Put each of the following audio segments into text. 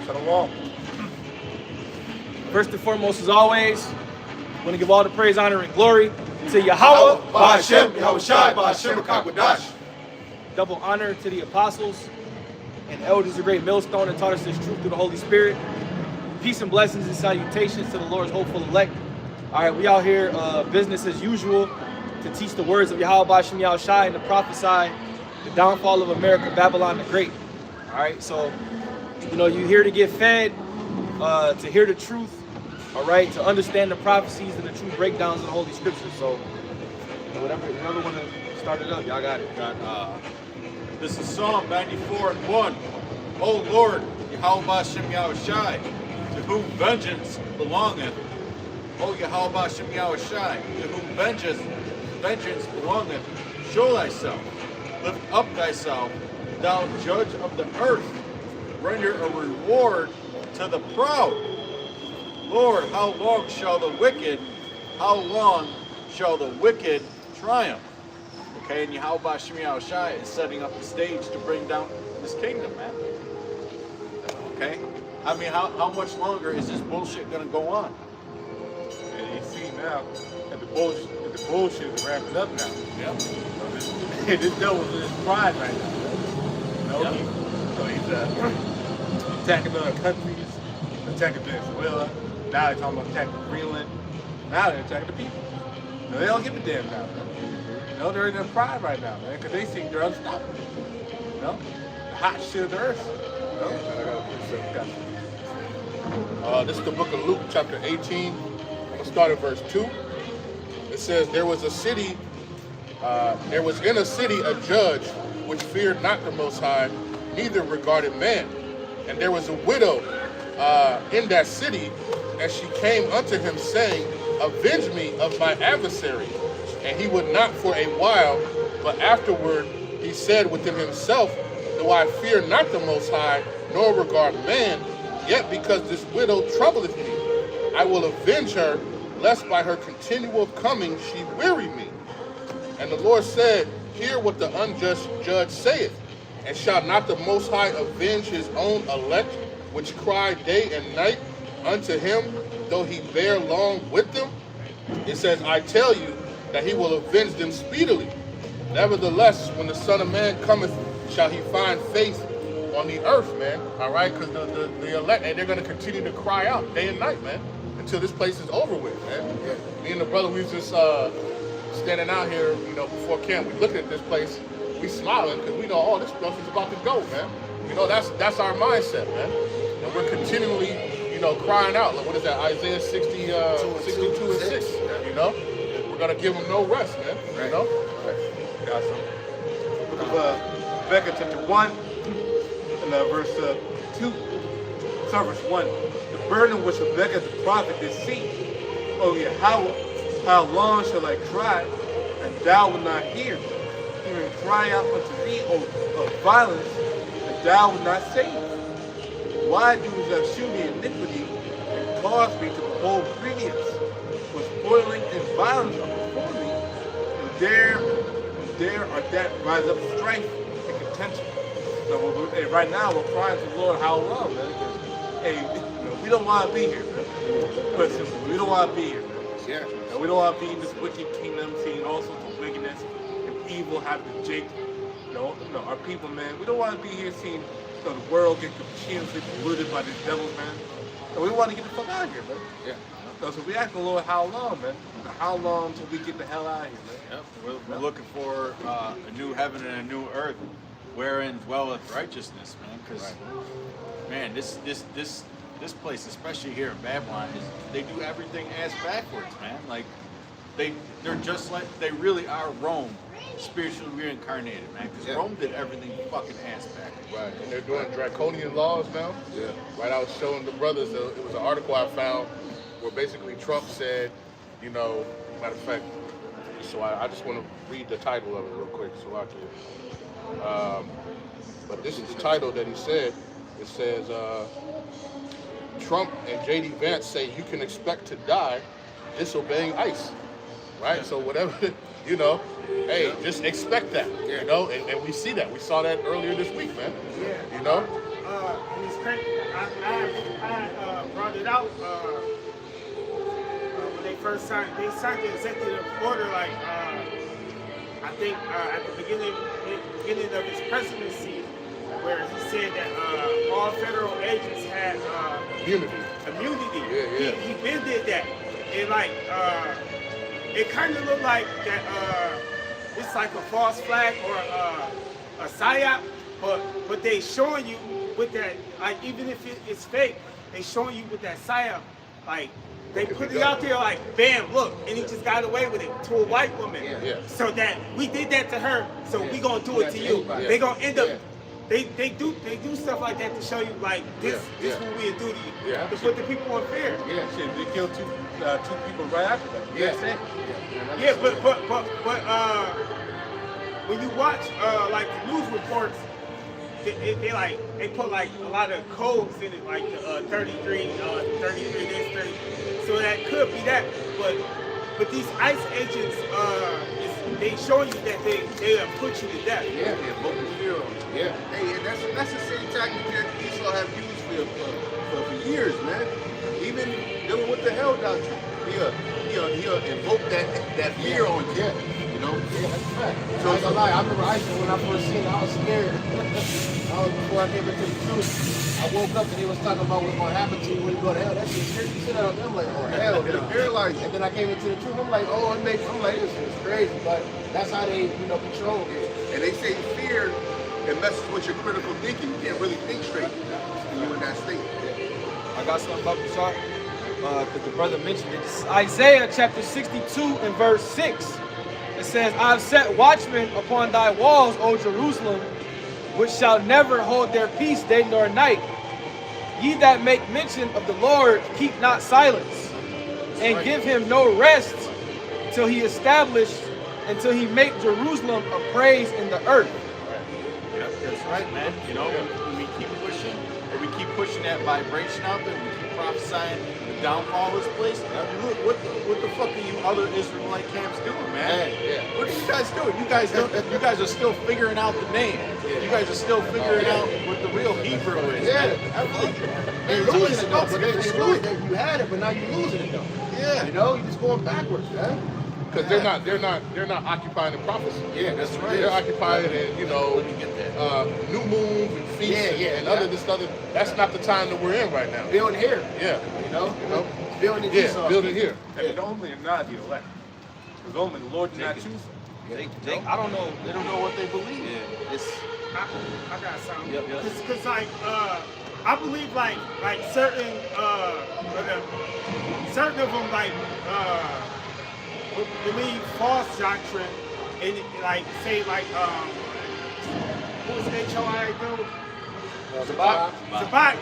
Shalom. First and foremost, as always, I want to give all the praise, honor, and glory to Yahweh, Ba'Hashem, Yahushai, Ba'Hashem, Kakwadash. double honor to the apostles and elders of Great Millstone that taught us this truth through the Holy Spirit. Peace and blessings and salutations to the Lord's hopeful elect. All right, we out here, business as usual, to teach the words of Yahweh, Ba'Hashem, Yahushai, and to prophesy the downfall of America, Babylon the Great. All right, so, you know, you're here to get fed, to hear the truth, all right, to understand the prophecies and the true breakdowns of the Holy Scriptures. So, you know, whoever want to start it up, y'all got it. This is Psalm 94:1. O Lord, Yahweh Ba'Hashem Yahushai, to whom vengeance belongeth. O Yahweh Ba'Hashem Yahushai, to whom vengeance belongeth. Show thyself, lift up thyself, thou judge of the earth. Render a reward to the proud. Lord, how long shall the wicked triumph? Okay, and Yahweh Ba'Hashem Yahushai is setting up the stage to bring down this kingdom, man. Okay? I mean, how much longer is this bullshit gonna go on? And you see now that the bullshit is ramping up now. Yeah. This devil's in his pride right now. You know, he's attacking other countries, attacking Venezuela. Now they're talking about attacking Greenland. Now they're attacking the people. You know, they don't give a damn now, man. You know, they're in their pride right now, man, because they think they're unstoppable. You know, the hot shit of the earth. You know? This is the book of Luke, chapter 18. I'm going to start at verse 2. It says, there was in a city a judge which feared not the Most High, neither regarded man. And there was a widow in that city, and she came unto him, saying, avenge me of my adversary. And he would not for a while, but afterward he said within himself, though I fear not the Most High, nor regard man, yet because this widow troubleth me, I will avenge her, lest by her continual coming she weary me. And the Lord said, hear what the unjust judge saith, and shall not the Most High avenge his own elect, which cry day and night unto him, though he bear long with them? It says, I tell you that he will avenge them speedily. Nevertheless, when the Son of Man cometh, shall he find faith on the earth, man? All right, because the elect, and they're going to continue to cry out day and night, man, until this place is over with, man. Yeah. Me and the brother, we was just standing out here, you know, before camp. We looking at this place, we smiling because we know, oh, this stuff is about to go, man. You know, that's our mindset, man. And we're continually, you know, crying out. Like, what is that? Isaiah 62 and 6. You know, we're gonna give them no rest, man. Right. You know. Right. Got some. Book of Habakkuk chapter 1 and verse 2. Start verse 1. The burden which Habakkuk the prophet did see. Oh yeah, how long shall I cry, and thou wilt not hear? Even cry out unto thee, of violence, and thou wilt not save. Why doest thou shew me iniquity, and cause me to behold grievance? For spoiling and violence are before me, and there are that rise up strife and contention. So right now we're crying to the Lord, how long, man? Because, hey, you know, we don't want to be here, man. But we don't want to be here, man. Yeah. And we don't want to be in this wicked kingdom, seeing all sorts of wickedness and evil happen to Jake. You know, our people, man. We don't want to be here seeing the world get continuously polluted by these devils, man. And we want to get the fuck out of here, man. Yeah. So we ask the Lord, how long, man? How long till we get the hell out of here, man? Yep. We're looking for a new heaven and a new earth, wherein dwelleth righteousness, man. Because, man, this place, especially here in Babylon, they do everything ass backwards, man. Like they're just like, they really are Rome, spiritually reincarnated, man. Because Rome did everything fucking ass backwards. Right. And they're doing draconian laws now. Yeah. Right. I was showing the brothers. It was an article I found where basically Trump said, you know, matter of fact, so I just want to read the title of it real quick so I can. But this is the title that he said. It says, Trump and J.D. Vance say you can expect to die disobeying ICE. Right? So whatever, you know, hey, just expect that, you know, and we see that. We saw that earlier this week, man. You know? and it's crazy. I brought it out when they first signed. They signed the executive order, like I think at the beginning of his presidency, where he said that all federal agents had Immunity. immunity. He been did that. And like it kind of looked like that it's like a false flag or a psyop, but they showing you with that, like even if it's fake, they showing you with that psyop, like they put it out there like, bam, look, and he just got away with it to a white woman. So that we did that to her, so we gonna do it to you. They gonna end up. They do stuff like that to show you like this what we'll do to you. To put the people in fear. Shit, they killed two people right after that. But when you watch like the news reports, they put like a lot of codes in it, like the 33 this, 30. So that could be that. But these ICE agents, they showing you that they have put you to death. Hey, and that's the same tactic that Esau have used for years, man. Even dealing with the hell doctrine, he'll invoke that fear on you. You know? Yeah, that's a fact. So I ain't gonna lie, I remember Aisha when I first seen it, I was scared. Before I came into the truth, I woke up and he was talking about what's gonna happen to you when you go to hell. That shit scared the shit out of me. I'm like, oh hell, It'll paralyze you. and then I came into the truth, I'm like, oh, it makes, I'm like, this is crazy, but that's how they, control it. And they say fear, it messes with your critical thinking. You can't really think straight when you're in that state. I got something about the chart because the brother mentioned it. It's Isaiah chapter 62 and verse 6. It says, I have set watchmen upon thy walls, O Jerusalem, which shall never hold their peace day nor night. Ye that make mention of the Lord, keep not silence, and give him no rest till he until he make Jerusalem a praise in the earth. Yep, that's right, man. You know, when we keep pushing that vibration out there, we keep prophesying the downfall of this place. Look, what the fuck are you other Israelite camps doing, man? What are you guys doing? You guys are still figuring out the name. You guys are still figuring out what the real Hebrew is. They're losing it though, but they lose it. You had it, but now you're losing it though. Yeah. You're just going backwards, man. Because they're not occupying the prophecy. Yeah, that's right. They're occupying in, Let me get that. new moons and feasts and other this other. That's not the time that we're in right now. Building here. Yeah. Building building here. And only not the elect. Because only the Lord did not choose them. I don't know. They don't know what they believe. I got something. Yep. Cause like I believe like certain of them like believe false doctrine and like say like what was that show I do? Zabak,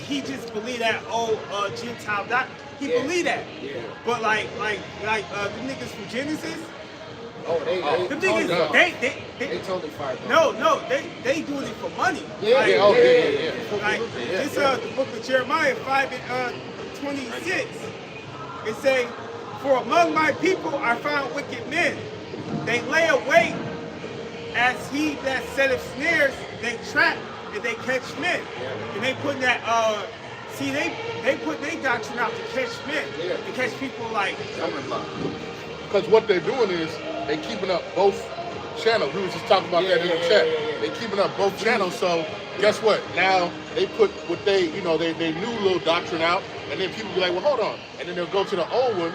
he just believe that Gentile doctrine. He believe that. Yeah. But like the niggas from Genesis. They totally fired. No, they doing it for money. Yeah. Like this the book of Jeremiah 5 and 26. It say, for among my people I found wicked men. They lay await as he that setteth snares, they trap and they catch men. And they put that they put their doctrine out to catch men. To catch people like Because what they're doing is they keeping up both channels. We was just talking about that in the chat. They keeping up both channels. So guess what? Now they put what they new little doctrine out, and then people be like, well, hold on, and then they'll go to the old one,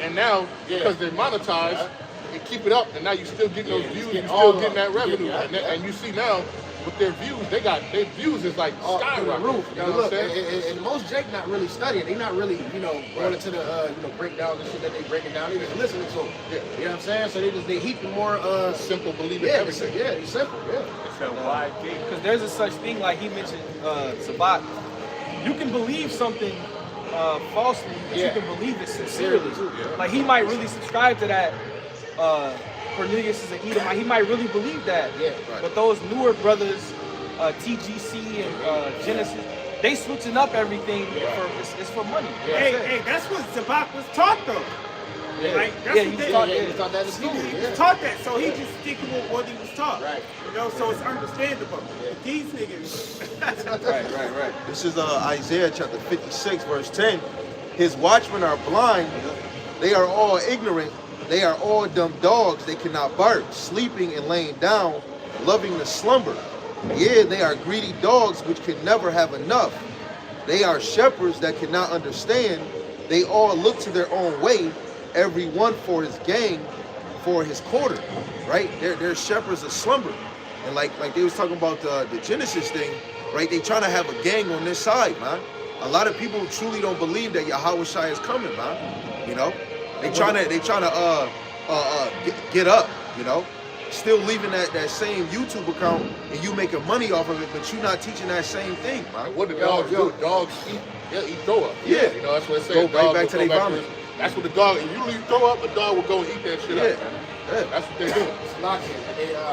and now because they're monetized, they keep it up, and now you still getting those views, you still getting that revenue, and you see now with their views, their views is like skyrocketing. Roof. You know what I'm saying? And most Jake not really studying. They not really, going into the breakdowns and shit that they breaking down. They just listening to them. You know what I'm saying? So they heaping more simple believing everything. It's simple. It's a wide gate. Because there's a such thing like he mentioned, Sabat. You can believe something falsely, but you can believe it sincerely. Like he might really subscribe to that. Cornelius is an Edomite. He might really believe that. But those newer brothers, TGC and Genesis, they switching up everything. It's for money. Hey, that's what Zabak was taught though. Like, that's Yeah, what you they taught He taught that in school. He Yeah. was taught that, so he just sticking with what he was taught. Right. You know, so it's understandable. But these niggas, Right. This is Isaiah chapter 56, verse 10. His watchmen are blind. They are all ignorant. They are all dumb dogs. They cannot bark, sleeping and laying down, loving to slumber. Yeah, they are greedy dogs which can never have enough. They are shepherds that cannot understand. They all look to their own way, every one for his gang, for his quarter. Right? They're shepherds of slumber. And like they was talking about the Genesis thing, right? They trying to have a gang on this side, man. A lot of people truly don't believe that Yahweh Shai is coming, man. You know, they trying to get up. You know, still leaving that same YouTube account and you making money off of it, but you not teaching that same thing, man. What do dogs do? Dogs eat. They'll eat throw up. Yeah. You know, that's what it says. Go right Dogs back will to go their vomit. That's what the dog. If you leave throw up, a dog will go and eat that shit up. Yeah. That's what they do. It's locking. I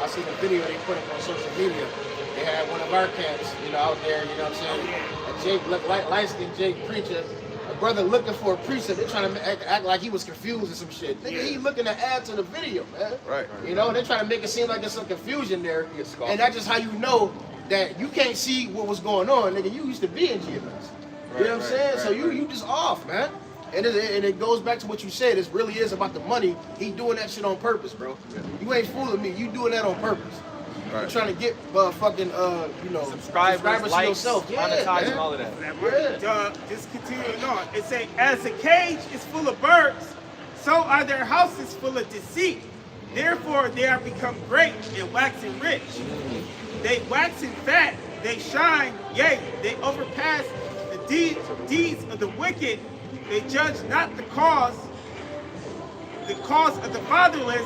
seen a video they put up on social media. They had one of our camps, out there, you know what I'm saying? And Jake, light-skinned Jake preacher, a brother looking for a precept. They're trying to act like he was confused or some shit. Nigga, he looking to add to the video, man. Right. They're trying to make it seem like there's some confusion there. And that's just how you know that you can't see what was going on, nigga. You used to be in GMS. You know what I'm saying? So you just off, man. And it goes back to what you said. It really is about the money. He doing that shit on purpose, bro. Yeah. You ain't fooling me. You doing that on purpose. Right. You're trying to get Subscribers, to likes, yourself. monetizing, man. all of that. just continuing on. It say, as a cage is full of birds, so are their houses full of deceit. Therefore they are become great and waxing rich. They waxing fat, they shine, yea, they overpass the deeds of the wicked. They judge not the cause of the fatherless,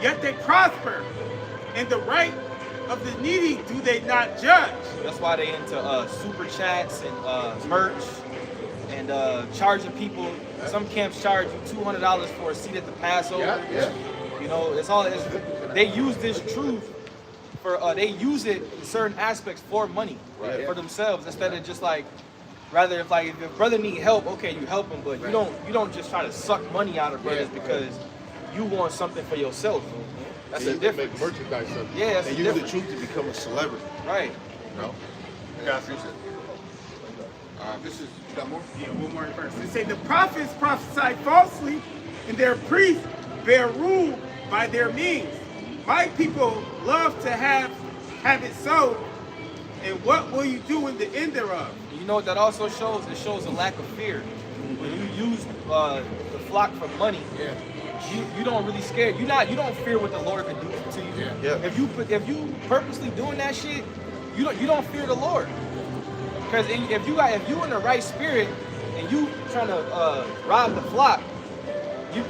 yet they prosper. And the right of the needy do they not judge. That's why they into super chats and merch and charging people. Some camps charge you $200 for a seat at the Passover. Yeah. It's all. They use this truth for. They use it in certain aspects for money, for themselves, instead of just like. Rather, if a brother need help, okay, you help him, but you don't just try to suck money out of brothers because you want something for yourself. That's the difference. Make merchandise of it. Yeah, that's And the use the difference. truth to become a celebrity. Right. Got you. This is, you got more? Yeah, one more verse. They say the prophets prophesy falsely, and their priests bear rule by their means. My people love to have it so, and what will you do in the end thereof? You know what that also shows? It shows a lack of fear. When you use the flock for money, you don't really scare. You don't fear what the Lord can do to you. Yeah. If you purposely doing that shit, you don't fear the Lord. Because if you in the right spirit and you trying to rob the flock,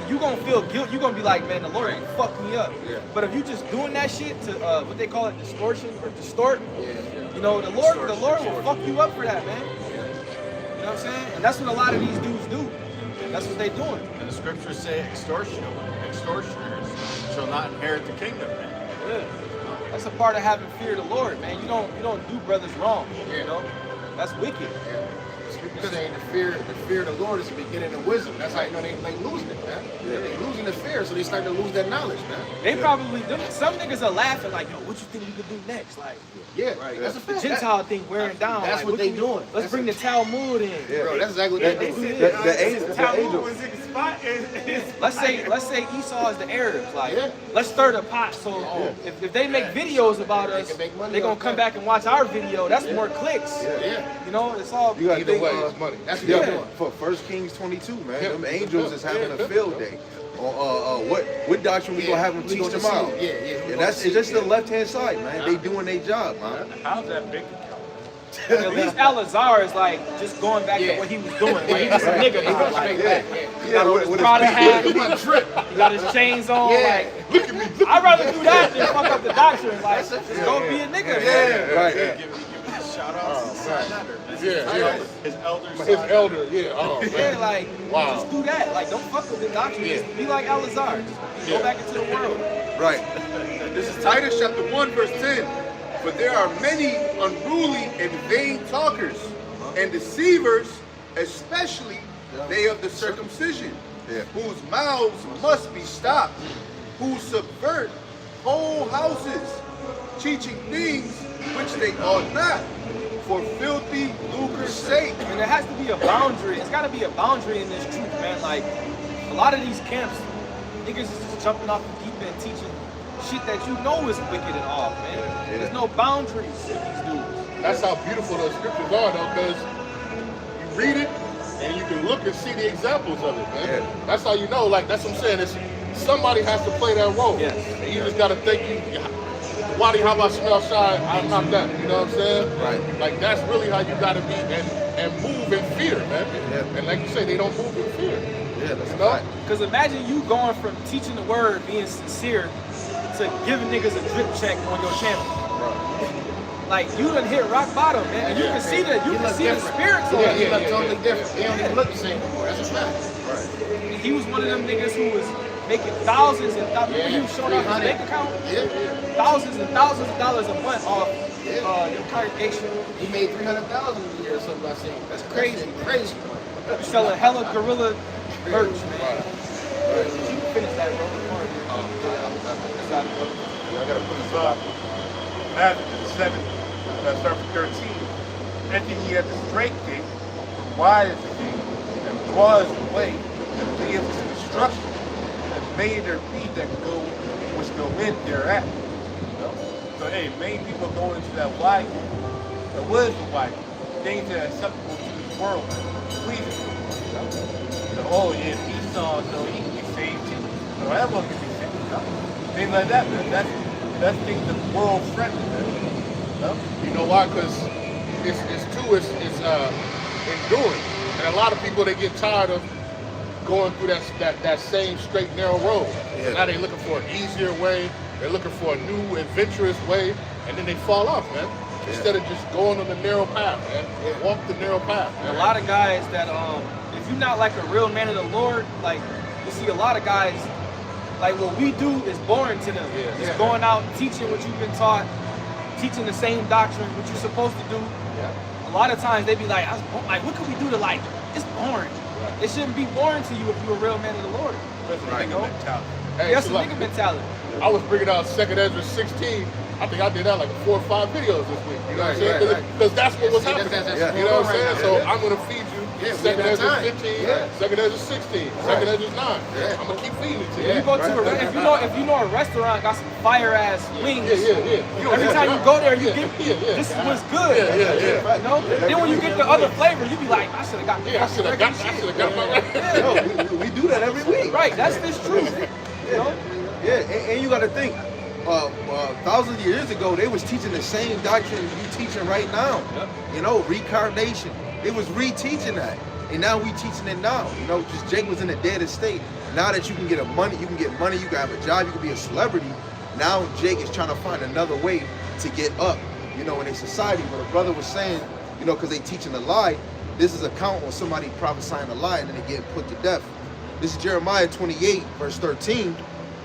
you gonna feel guilt. You gonna be like, man, the Lord ain't fucked me up. Yeah. But if you just doing that shit to what they call it, distortion or distort, the Lord will fuck you up for that, man. You know what I'm saying? And that's what a lot of these dudes do. That's what they doing. And the scriptures say extortioners shall not inherit the kingdom, man. Yeah. That's a part of having fear of the Lord, man. You don't do brothers wrong. You know? That's wicked. Scripture saying the fear of the Lord is the beginning of wisdom. That's how you know they losing it, man. They losing the fear, so they start to lose that knowledge, man. They probably some niggas are laughing like, yo, what you think we could do next? Like, That's a the fact. Gentile thing wearing down. That's like, what they doing. Let's bring the Talmud in. Bro, that's exactly what they doing. The Talmud angel. was in the spot. Let's say Esau is the Arabs. Like, let's stir the pot. So if they make videos about us, can make money they're gonna off come that. back and watch our video. That's more clicks. You know, it's all. You gotta Either think, way, it's money. That's what they're doing. for 1 Kings 22, man. Them angels is having a field day. What doctrine we gonna have them We teach gonna tomorrow? see. And it's just the left hand side, man. They doing their job, man. How's that big? At least Al-Azhar is like just going back to what he was doing. Like, he's just a nigga now. Like, he got his Prada hat, he got his chains on. Like, I'd rather do that than fuck up the doctrine. Like, just go be a nigga. man. Right. Give shout outs to his His elder. yeah. Oh, Yeah, man. like, Wow. just do that. Like, don't fuck with the doctrine. Just be like Al-Azhar. Just go back into the world. Right. This is Titus chapter 1, verse 10. For there are many unruly and vain talkers and deceivers, especially they of the circumcision, whose mouths must be stopped, who subvert whole houses, teaching things which they ought not, for filthy lucre's sake. And there has to be a boundary. It's got to be a boundary in this truth, man. Like, a lot of these camps, niggas is just jumping off the deep end teaching shit that you know is wicked and off, man. There's no boundaries with these dudes. That's how beautiful those scriptures are, though, because you read it and you can look and see the examples of it, man. That's how you know, like, that's what I'm saying. It's, somebody has to play that role. Yes. And you just got to think, Wadi, how about smell shy? I'm not that. You know what I'm saying? Right. Like, that's really how you got to be and move in fear, man. And like you say, they don't move in fear. Yeah, that's You know? right. Because imagine you going from teaching the word, being sincere, to giving niggas a drip check on your channel. Like, you done hit rock bottom, man. And you can see the spirits on He it. look totally different. He don't even look the same anymore. That's a fact. And he was one of them niggas who was making thousands and thousands. Remember he was showing off his bank account? Thousands and thousands of dollars a month off your congregation. He made 300,000 a year or something. I seen. That's crazy. Crazy. You're selling hella gorilla merch, man. You can finish that, bro. I gotta put this up. Matthew 7, start from 13. Enter ye at the straight gate, wide is the gate, and broad is the way that leadeth to destruction, and many there be that go which go in thereat. So hey, many people go into that wide gate. But what is the wide gate? Things that are acceptable to this world, pleasing. Oh yeah, Esau, so he can be saved too. So everyone can be saved. Things like that, man. That's things that the world friendly, man. You know why? Because it's enduring. And a lot of people, they get tired of going through that same straight, narrow road. So now they're looking for an easier way. They're looking for a new, adventurous way. And then they fall off, man. Instead of just going on the narrow path, man. Walk the narrow path, man. A lot of guys that, if you're not like a real man of the Lord, like, you see a lot of guys, like what we do is boring to them. Just going out and teaching what you've been taught, teaching the same doctrine, what you're supposed to do. A lot of times they be like, what can we do to, like, it's boring. It shouldn't be boring to you if you're a real man of the Lord. That's a nigga mentality. Hey, That's so a like, nigga mentality. I was bringing out 2nd Ezra 16. I think I did that like 4 or 5 videos this week. You know what I'm saying? Because that's what was happening. You know what I'm saying? So I'm going to feed you 2nd Ezra 15, 2nd Ezra 16, 2nd Ezra 9. I'm going to keep feeding it to you. You go to if you know a restaurant got some fire ass wings. Every time you go there, you get this was good. You know? Then when you get the other flavor, you be like, I should have got the I should have got my We do that every week. Right, that's this truth. You know? And you got to think, thousands of years ago, they was teaching the same doctrine you teaching right now. You know, reincarnation. They was reteaching that, and now we teaching it now. You know, just Jake was in a dead state. Now that you can get money, you can have a job, you can be a celebrity. Now Jake is trying to find another way to get up. You know, in a society. But a brother was saying, you know, because they teaching a lie. This is a count on somebody prophesying a lie and then they getting put to death. This is Jeremiah 28, verse 13.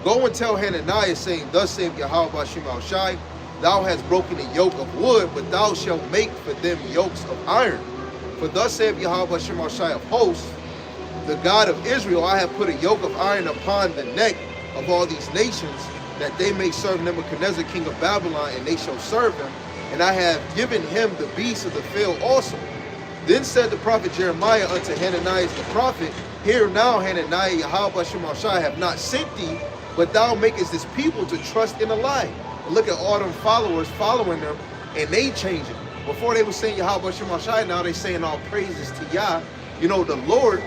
Go and tell Hananiah, saying, thus saith Yahweh Bashem Shai, thou hast broken a yoke of wood, but thou shalt make for them yokes of iron. For thus saith Yahweh Bashem Shai of hosts, the God of Israel, I have put a yoke of iron upon the neck of all these nations, that they may serve Nebuchadnezzar, king of Babylon, and they shall serve him. And I have given him the beasts of the field also. Then said the prophet Jeremiah unto Hananiah the prophet, hear now, Hananiah, Yahweh Bashem Shai have not sent thee, but thou makest this people to trust in a lie. And look at all them followers following them, and they changing. Before they were saying Yahweh Bashem Shai, now they saying all praises to Yah. You know, the Lord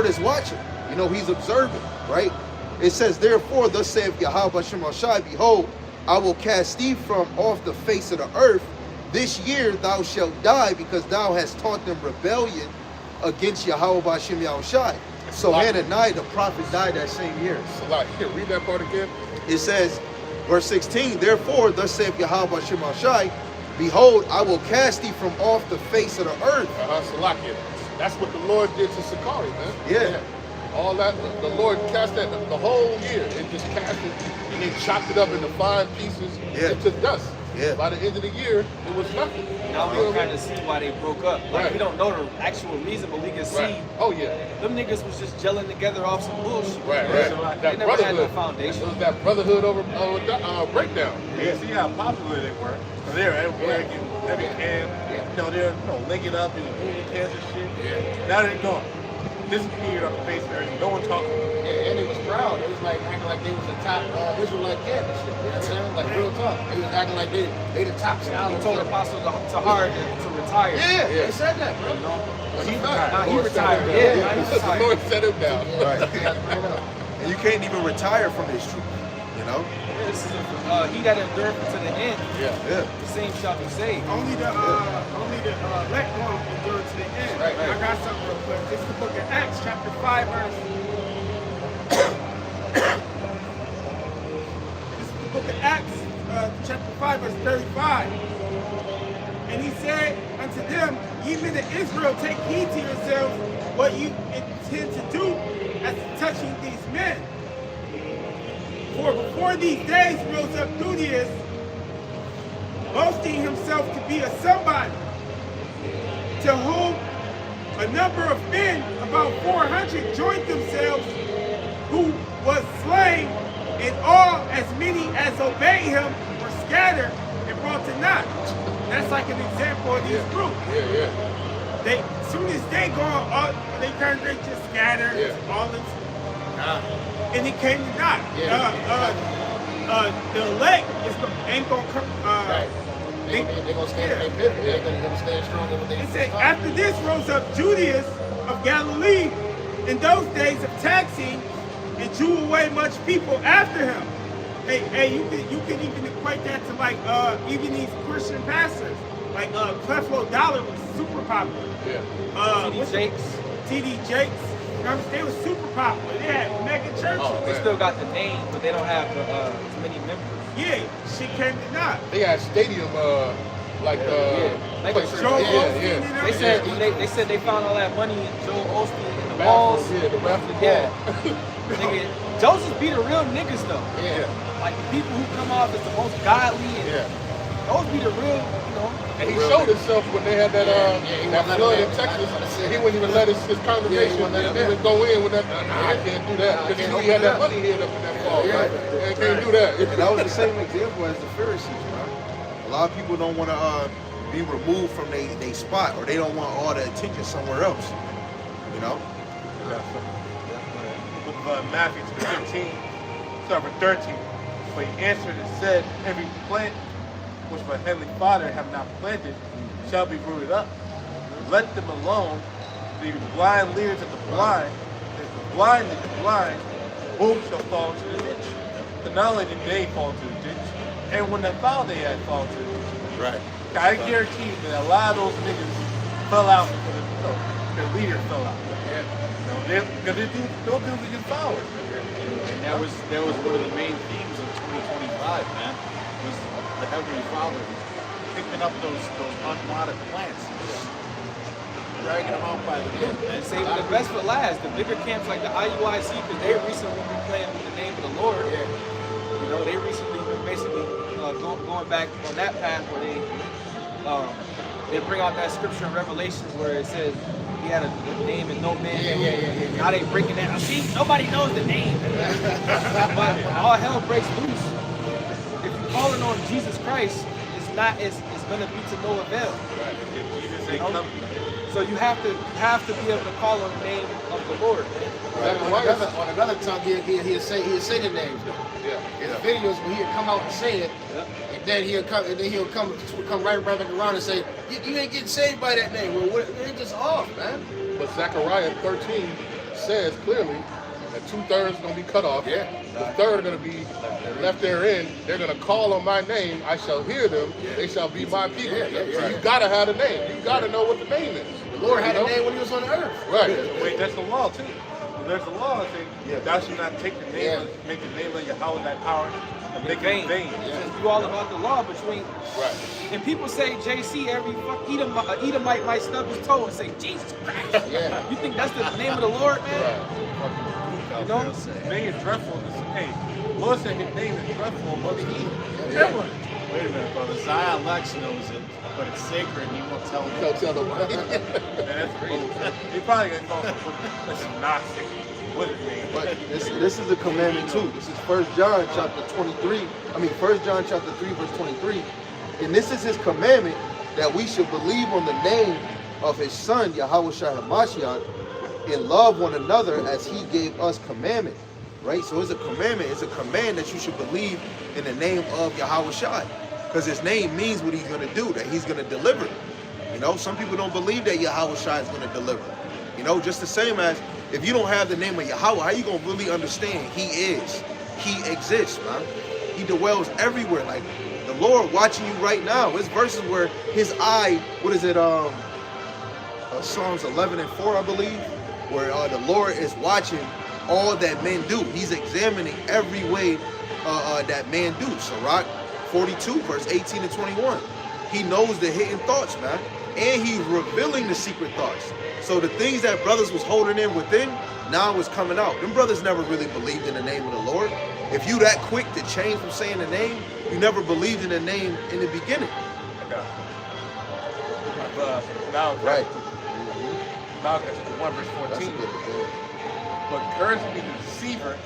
is watching. You know, he's observing, right? It says, therefore, thus saith Yahweh Bashem Shai, behold, I will cast thee from off the face of the earth. This year thou shalt die, because thou hast taught them rebellion against Yahweh Bashem Shai. So Hananiah the prophet died that same year. Here, read that part again. It says, verse 16, therefore, thus saith Yahweh Bashem Shai, behold, I will cast thee from off the face of the earth. That's what the Lord did to Sakari, man. All that, the Lord cast that the whole year, and just cast it, and then chopped it up into fine pieces into dust. By the end of the year, it was nothing. Now we can kind of see why they broke up. Like, Right. we don't know the actual reason, but we can see Right. Oh yeah. them niggas was just gelling together off some bullshit. Right. They That never had no brotherhood. foundation. It was that brotherhood over breakdown. You see how popular they were. So they're everywhere, getting every camp. You know, they're linking up in the cans and shit. Now they're gone. Disappeared off the face of earth. No one talking. And they was proud. They was like acting like they was the top Israelite camp and shit. You know what I'm saying? Like real talk. They was acting like they the top He scholars. told Apostle Tahar to retire. Yeah, they said that, bro. He retired. Now he retired. Yeah, now he The retired. Lord set him down. Right. And you can't even retire from this truth. You know? This is he that endureth to the end. Yeah. Yeah. The same shall be saved. Only the elect one endure to the end. Right. I got something real quick. This is the book of Acts, chapter 5, verse. This is the book of Acts, chapter 5, verse 35. And he said unto them, ye men of Israel, take heed to yourselves what you intend to do as touching these men. For before these days rose up Judas, boasting himself to be a somebody, to whom a number of men, about 400, joined themselves, who was slain, and all as many as obeyed him were scattered and brought to naught. That's like an example of these groups. Yeah. They, as soon as they go, all they congregate just scattered, all this. And it came to naught. The elect ain't gonna come. They gonna stand in their pivot. They gonna stand strong in what they It said, after this rose up Judas of Galilee in those days of taxing and drew away much people after him. Hey, you can even equate that to like even these Christian pastors. Like Creflo Dollar was super popular. T.D. Jakes. T.D. Jakes. They were super popular. They had mega churches. They still got the name, but they don't have as many members. Yeah, shit came to naught. They had stadium Like places. Joel Yeah. Osteen and They said everything. when they said they found all that money in Joel Osteen in the walls. Yeah, the raffle Yeah. ball. Nigga, Joseph be the real niggas though. Yeah. Like the people who come off as the most godly and those be the real, you know. And he showed himself when they had that that flood in Texas. He wouldn't even let his congregation even go in with that. Nah, I can't do that because he had that money hid up in that fall. Right? And can't do that. And that was the same example as the Pharisees, man. A lot of people don't want to be removed from their spot, or they don't want all the attention somewhere else. You know? Book of Matthew 15, start with 13. But he answered and said, every plant which my heavenly Father have not planted shall be rooted up. Let them alone. The blind leaders of the blind, and the blind lead the blind, both shall fall into the ditch. But not only did they fall into the ditch, and when they found they had fallen into the ditch. Right. I guarantee you that a lot of those niggas fell out because their leader fell out. Because those dudes are just followers. And that was one of the main themes of 2025, man. Was the Heavenly Father picking up those unwanted plants, and just dragging them out by the root, man. And saving the best for last. The bigger camps like the IUIC, because they recently been playing with the name of the Lord. You know, they recently been basically going back on that path where they bring out that scripture in Revelations where it says he had a name and no man knew. Now they breaking that. See, nobody knows the name. But when all hell breaks loose, if you're calling on Jesus Christ, it's gonna be to no avail. You know? So you have to be able to call on the name of the Lord. On another tongue, he'll say the names. In the videos when he'll come out and say it, and then he'll come right back around and say, you ain't getting saved by that name. Well, they're just off, man. But Zechariah 13 says clearly that 2/3 are going to be cut off. The third are going to be left therein. They're going to call on my name. I shall hear them. They shall be my people. So you got to have a name. You got to know what the name is. The Lord had a name when he was on the earth. Right. Wait, that's the law too. There's a law saying thou shalt not take the name, make the name of Yahweh thy power, and make it in vain. It says you all about the law, but you ain't. Right. And people say JC every fuck Edomite might stub his toe and say Jesus Christ. You think that's the name of the Lord, man? You know? His name is dreadful. Hey, Lord said his name is dreadful among the heathen. Wait a minute, brother. Zion Lex knows it. but it's sacred and you won't tell me. Don't tell nobody. Man, that's crazy. He probably gonna call some Gnostic. What is it mean? But this is a commandment too. This is 1 John chapter 23. I mean 1 John chapter 3 verse 23. And this is his commandment that we should believe on the name of his son Yahweh Shai HaMashiach and love one another as he gave us commandment. Right? So it's a commandment. It's a command that you should believe in the name of Yahweh Shai. Because his name means what he's going to do, that he's going to deliver. You know, some people don't believe that Yahweh Shai is going to deliver. You know, just the same as if you don't have the name of Yahweh, how you going to really understand he is? He exists, man. He dwells everywhere. Like the Lord watching you right now. There's verses where his eye, what is it? Psalms 11 and 4, I believe, where the Lord is watching all that men do. He's examining every way that man do. Sirach 42, verse 18 and 21. He knows the hidden thoughts, man. And he's revealing the secret thoughts. So the things that brothers was holding in within, now is coming out. Them brothers never really believed in the name of the Lord. If you that quick to change from saying the name, you never believed in the name in the beginning. Now, Right. Malachi chapter 1 verse 14. But cursed be the deceiver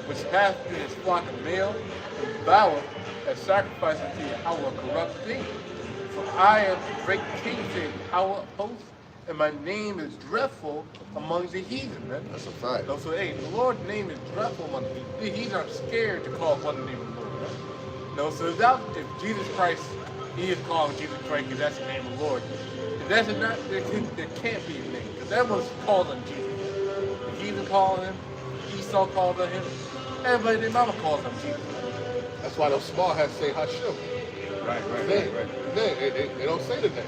which hath in his flock a male, and voweth that sacrifice unto Yahweh a corrupt thing. For I am the great king, saith Yahweh of hosts, and my name is dreadful among the heathen, man. That's a fact. So hey, the Lord's name is dreadful among the heathen. The heathen are scared to call upon the name of the Lord, man. No, so if Jesus Christ, he is called Jesus Christ because that's the name of the Lord. If that's not, there can't be a name, because everyone's called on Jesus. The heathen called him, Esau called on him, everybody their mama calls on Jesus. That's why those small hats say Hashem. Right. They don't say the name.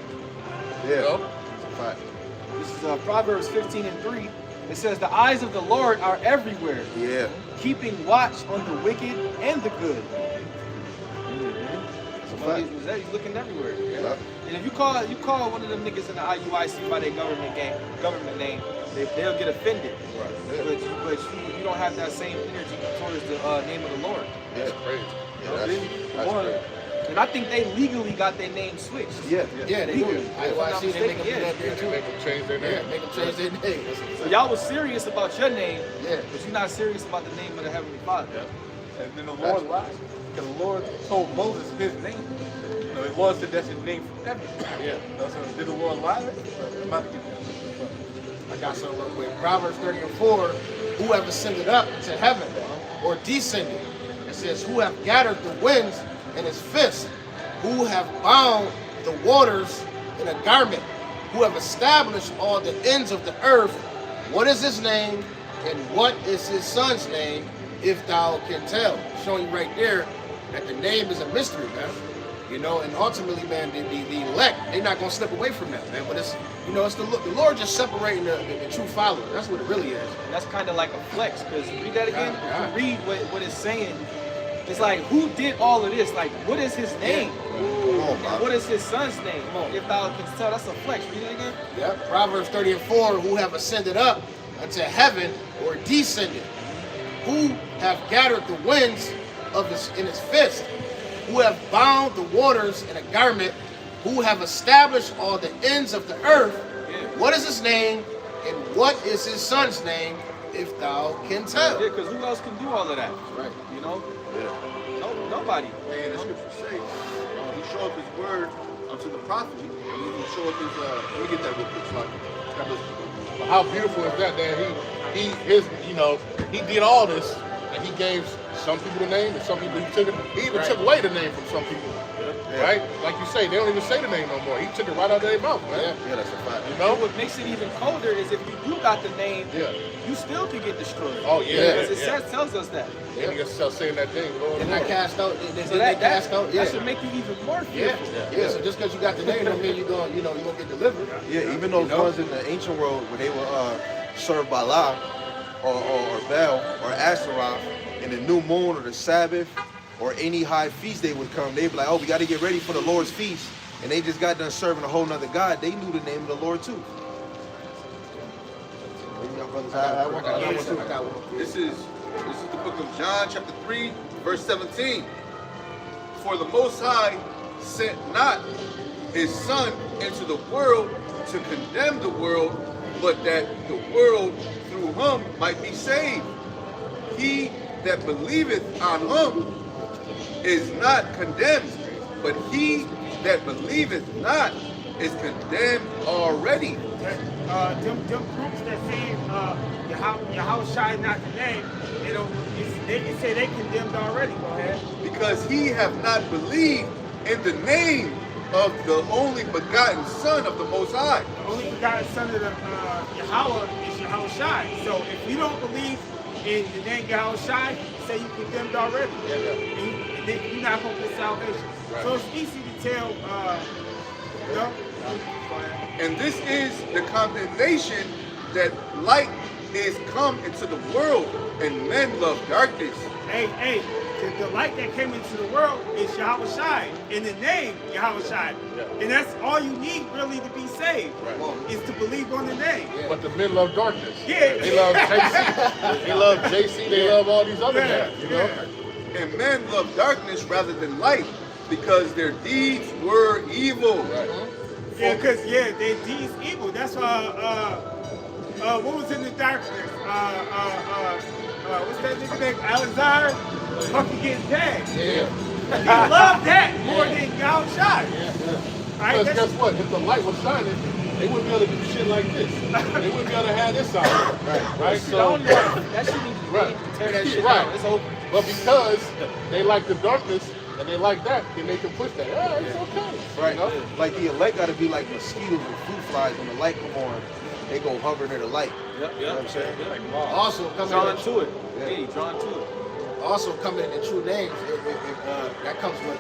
Yeah. You know? It's a fact. This is Proverbs 15 and 3. It says, the eyes of the Lord are everywhere, Yeah. keeping watch on the wicked and the good. It's a You know, fact. he's looking everywhere. Yeah. And if you call one of them niggas in the IUIC by their government name, they'll get offended. Right. But you don't have that same energy towards the name of the Lord. That's crazy. Yeah, that's crazy. And I think they legally got their name switched. Yeah. Yeah, they do. IUIC, they make them do that there They too. make them change their Yeah, name. make them change their name. So y'all was serious about your name, Yeah. but you're not serious about the name of the Heavenly Father. And then the Lord lied. Because the Lord told Moses his name. You know, the Lord said that's his name forever. Yeah. So did the Lord lie? I'm about to get that. I got something real quick. Proverbs 30 and 4, who have ascended up to heaven or descended? It says, who have gathered the winds in his fist, who have bound the waters in a garment, who have established all the ends of the earth. What is his name and what is his son's name, if thou can tell? Showing you right there that the name is a mystery, man. You know, and ultimately, man, the elect, they're not going to slip away from that, man. But it's, you know, it's the Lord just separating the true followers. That's what it really is. And that's kind of like a flex, because read that again. Yeah. If you read what it's saying, it's like, who did all of this? Like, what is his name? Come on, And man. what is his son's name? Come on. If thou canst tell, that's a flex. Read it again. Yep. Proverbs 30 and 4, who have ascended up unto heaven or descended, who have gathered the winds in his fist, who have bound the waters in a garment, who have established all the ends of the earth. Yeah. What is his name and what is his son's name, if thou can tell? Yeah, because who else can do all of that? Right. You know? Nobody. And the scriptures say, he showed up his word unto the prophet, and he showed up his, let me get that real quick, so I can- But how beautiful is that he did all this and he gave some people the name and some people he took it. He even took away the name from some people. Right? Like you say, they don't even say the name no more. He took it right out of their mouth, man. Yeah, that's a fact. You Know know? what makes it even colder is if you do got the name, Yeah. you still can get destroyed. Oh, yeah. Because it tells us that. And he just starts saying that thing, Lord, And Lord. I cast out, So that cast out, that should make you even more Yeah. fearful. Yeah. So just because you got the name don't mean you're going to get delivered. Yeah, even those ones in the ancient world where they were served Bala or Baal or Asherah in the new moon or the Sabbath or any high feast they would come, they'd be like, oh, we got to get ready for the Lord's feast. And they just got done serving a whole nother God. They knew the name of the Lord too. Maybe y'all brothers have one. I got one. This is the book of John, chapter 3, verse 17. For the Most High sent not his son into the world to condemn the world, but that the world through him might be saved. He that believeth on him is not condemned, but he that believeth not is condemned already. Them groups that say Yahushua is not the name, they say they condemned already. Go ahead. Because he have not believed in the name of the only begotten Son of the Most High. The only begotten Son of the Yahweh is Yahushua. So if you don't believe in the name Yahushua, say you condemned already. And you're not going to get salvation. Right. So it's easy to tell. No? And this is the condemnation that light is come into the world, and men love darkness. Hey, the light that came into the world is Yahushua, in the name Yahushua. And that's all you need really to be saved, is to believe on the name. But the men love darkness. Yeah. They love JC. They love JC. They love all these other guys, you know? And men love darkness rather than light, because their deeds were evil. Yeah, because, their deeds evil. That's why, what was in the darkness? What's that nigga name? Alexander? Fucking getting tagged. Yeah. He loved that more than Yahushua. Right? Because guess what? If the light was shining, they wouldn't be able to do shit like this. They wouldn't be able to have this out. Right? So that shit needs to tear that shit down. It's over. But because they like the darkness and they like that, then they can push that. Yeah, it's okay. Right. You know? Like the elect gotta be like mosquitoes and fruit flies. When the light come on, they go hover near the light. Yep. You know what I'm saying? Also coming Drawn in, to it. Hey, drawn to it. also coming in true names, that comes with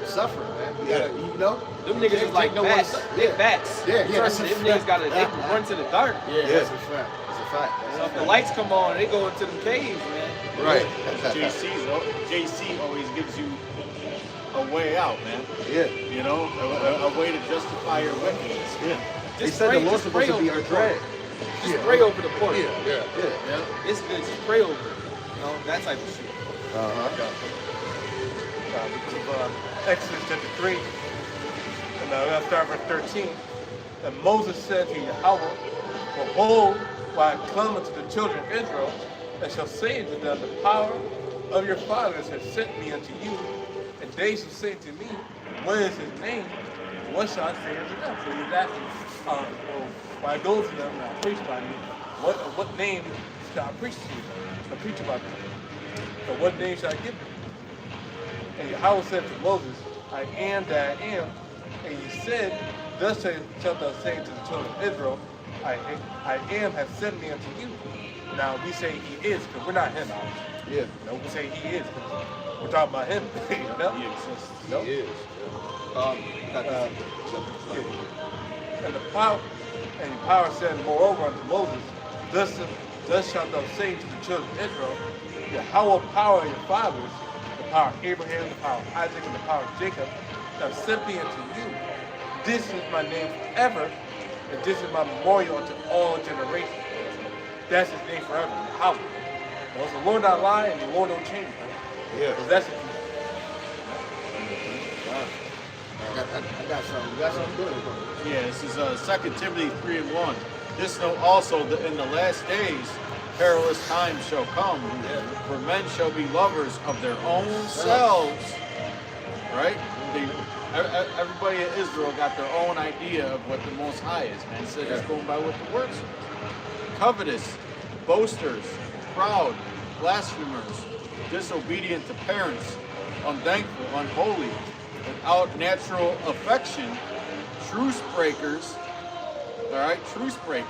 suffering, man. You gotta, you know. Them niggas is like bats. They're bats. Yeah, that's a Them niggas gotta they can run to the dark. Yeah, that's a fact. That's a fact. So if the lights come on, they go into them caves, man. Right. JC always gives you a way out, man. Yeah. You know, a way to justify your wickedness. Yeah. They Just said pray, the Lord's just pray supposed to be over our the drag. pork. Just pray over the pork. Yeah. It's good. Just pray over it. You know, that type of shit. Exodus chapter 3, and let's start verse 13. And Moses said to Yahweh, behold, while I come unto the children of Israel, and shall say to them, the power of your fathers has sent me unto you, and they shall say to me, what is his name? What shall I say unto them? So he's asking, when I go to them and I preach by me, what name shall I preach to you? I preach about them. So what name shall I give them? And Yahweh said to Moses, I am that I am. And he said, thus shalt thou say to the children of Israel, I am has sent me unto you. Now we say he is, because we're not him. Yeah. No, we say he is, because we're talking about him. You know? He exists. No? He is. And the power said moreover unto Moses, thus shalt thou say to the children of Israel, Yahweh power of your fathers, the power of Abraham, the power of Isaac, and the power of Jacob, that sent me unto you. This is my name forever, and this is my memorial unto all generations. That's his name forever, Yahweh. Well, the Lord not lie, and the Lord don't change, right? Yeah. Because that's it. I got something. You got something good? Yeah, this is 2 Timothy 3:1. This note also that in the last days perilous times shall come, for men shall be lovers of their own selves. Right? Everybody in Israel got their own idea of what the Most High is, man. So just going by what the words are. Covetous, boasters, proud, blasphemers, disobedient to parents, unthankful, unholy, without natural affection, truce breakers. All right, truce breakers.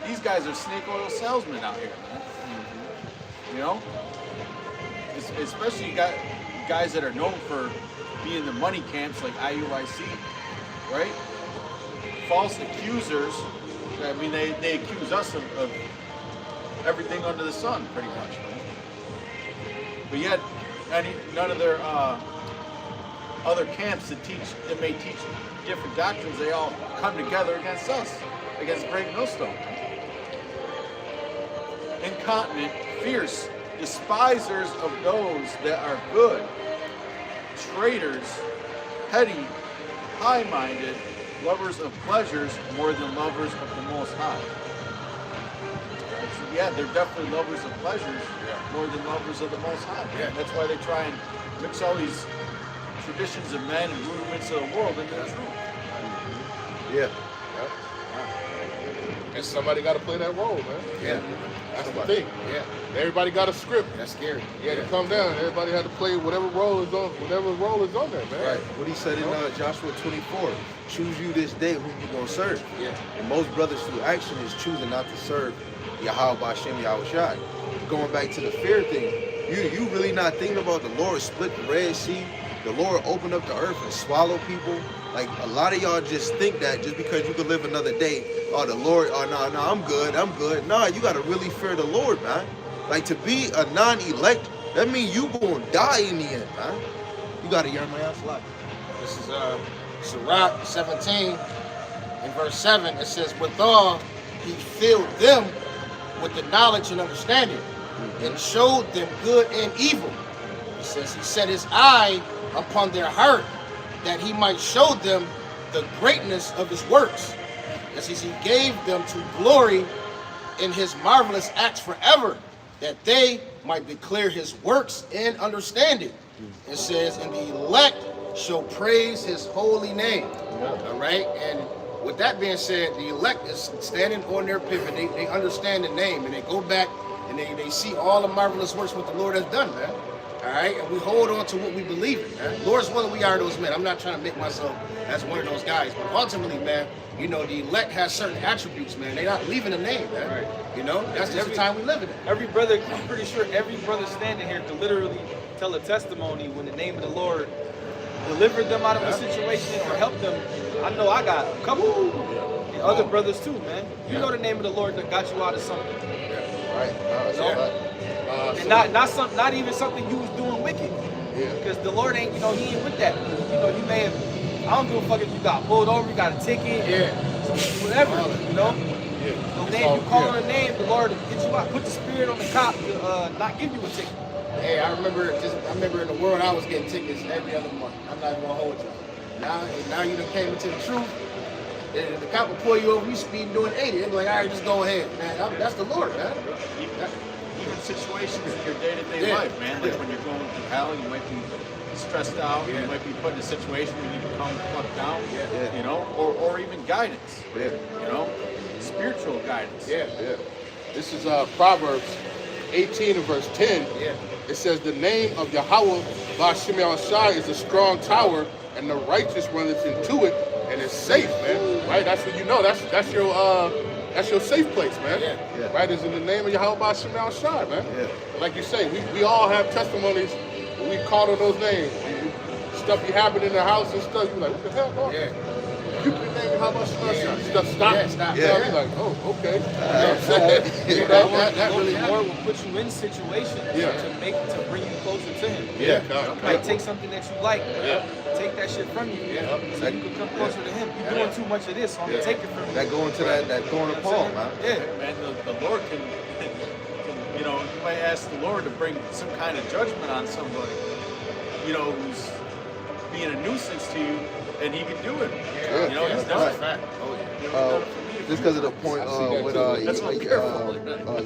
These guys are snake oil salesmen out here, man. You know, especially guys that are known for being the money camps like IUIC, right? False accusers. I mean, they accuse us of everything under the sun, pretty much, man. But yet, none of their other camps that may teach different doctrines, they all come together against us, against Great Millstone. Incontinent, fierce, despisers of those that are good, traitors, heady, high-minded, lovers of pleasures more than lovers of the Most High. So yeah, they're definitely lovers of pleasures more than lovers of the Most High. Yeah. That's why they try and mix all these traditions of men and rudiments of the world into the truth. Yeah. And somebody got to play that role, man. Yeah. That's the thing. Yeah. Everybody got a script. That's scary. You had to come down. Everybody had to play whatever role is on there, man. Right. What he said in Joshua 24, choose you this day who you gonna serve. Yeah. And most brothers through action is choosing not to serve Yahweh Bashem Yahushai. Going back to the fear thing, you really not thinking about the Lord split the Red Sea, the Lord opened up the earth and swallow people. Like a lot of y'all just think that just because you can live another day, oh the Lord, oh no, I'm good. Nah, you gotta really fear the Lord, man. Like to be a non-elect, that means you gonna die in the end, man. You gotta hear my ass like. This is Sirach 17 in verse 7. It says, withal he filled them with the knowledge and understanding and showed them good and evil. It says he set his eye upon their heart that he might show them the greatness of his works. As he gave them to glory in his marvelous acts forever, that they might declare his works in understanding. It says, and the elect shall praise his holy name. All right, and with that being said, the elect is standing on their pivot. They understand the name, and they go back and they see all the marvelous works what the Lord has done, man. All right, and we hold on to what we believe in, man. Lord's willing, we are those men. I'm not trying to make myself as one of those guys, but ultimately, man, you know, the elect has certain attributes, man. They're not leaving the name, man. Right. You know, that's just the time we live in. Every brother, I'm pretty sure every brother standing here can literally tell a testimony when the name of the Lord delivered them out of a situation or helped them. I know I got a couple, and other brothers too, man. You know the name of the Lord that got you out of something. Right. And not even something you was doing wicked. Yeah. Because the Lord ain't, he ain't with that. You know, you may have, I don't give a fuck if you got pulled over, you got a ticket, whatever, you know? Yeah. The name, you call on the name, the Lord will get you out. Put the spirit on the cop to not give you a ticket. Hey, I remember in the world I was getting tickets every other month. I'm not even gonna hold you. Now you done came into the truth. And the cop will pull you over, you speeding doing 80. They'll be like, all right, just go ahead, man. That's the Lord, man. Even situations in your day-to-day life, man. Like when you're going through hell, you might be stressed out. You might be put in a situation where you need to calm the fuck down. You know, or even guidance. You know, spiritual guidance. This is Proverbs 18 and verse 10. It says, the name of Yahweh Bashem Yahushai is a strong tower, and the righteous runneth into it, and it's safe, man. Right? That's what you know. That's your safe place, man. Right? Is in the name of Yahweh Bashem Yahushai, man. Like you say, we all have testimonies when we called on those names. Stuff be happening in the house and stuff. You be like, what the hell, dog? You put the name of Yahweh Bashem Yahushai. Stuff stop. You like, oh, okay. You know what I'm saying? That really Lord will put you in situations to bring you closer to Him. It might take something that you like, take that shit from you, so you can come closer to Him. You're doing too much of this, so I'm gonna take it from you. That going to Paul, man. Man, the Lord can, you know, you might ask the Lord to bring some kind of judgment on somebody, you know, who's being a nuisance to you, and He can do it. You know, He's done it. Just because of the point with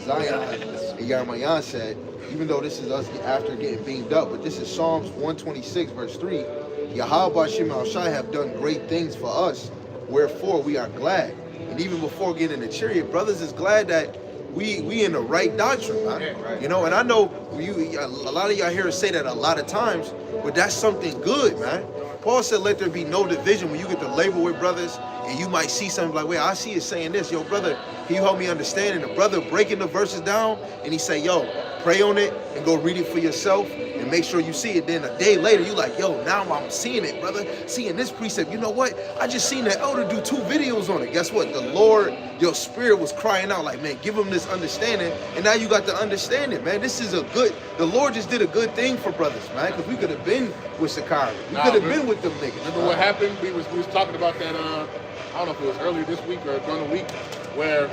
Zion and Yarmayan said, even though this is us after getting beamed up, but this is Psalms 126 verse 3, Yahweh Bashem Yahushai have done great things for us, wherefore we are glad. And even before getting in the chariot, brothers is glad that we in the right doctrine, man. You know, and I know a lot of y'all hear us say that a lot of times, but that's something good, man. Paul said, let there be no division when you get to labor with brothers, and you might see something like, wait, I see it saying this. Yo, brother, can you help me understand? And the brother breaking the verses down, and he say, yo, pray on it and go read it for yourself and make sure you see it. Then a day later, you like, yo, now I'm seeing it, brother. Seeing this precept. You know what? I just seen the elder do 2 videos on it. Guess what? The Lord, your spirit was crying out like, man, give him this understanding. And now you got to understand it, man. This is the Lord just did a good thing for brothers, man, because we could have been with Sakari. We could have been with them niggas. Remember what happened? We was talking about that, I don't know if it was earlier this week or during the week, where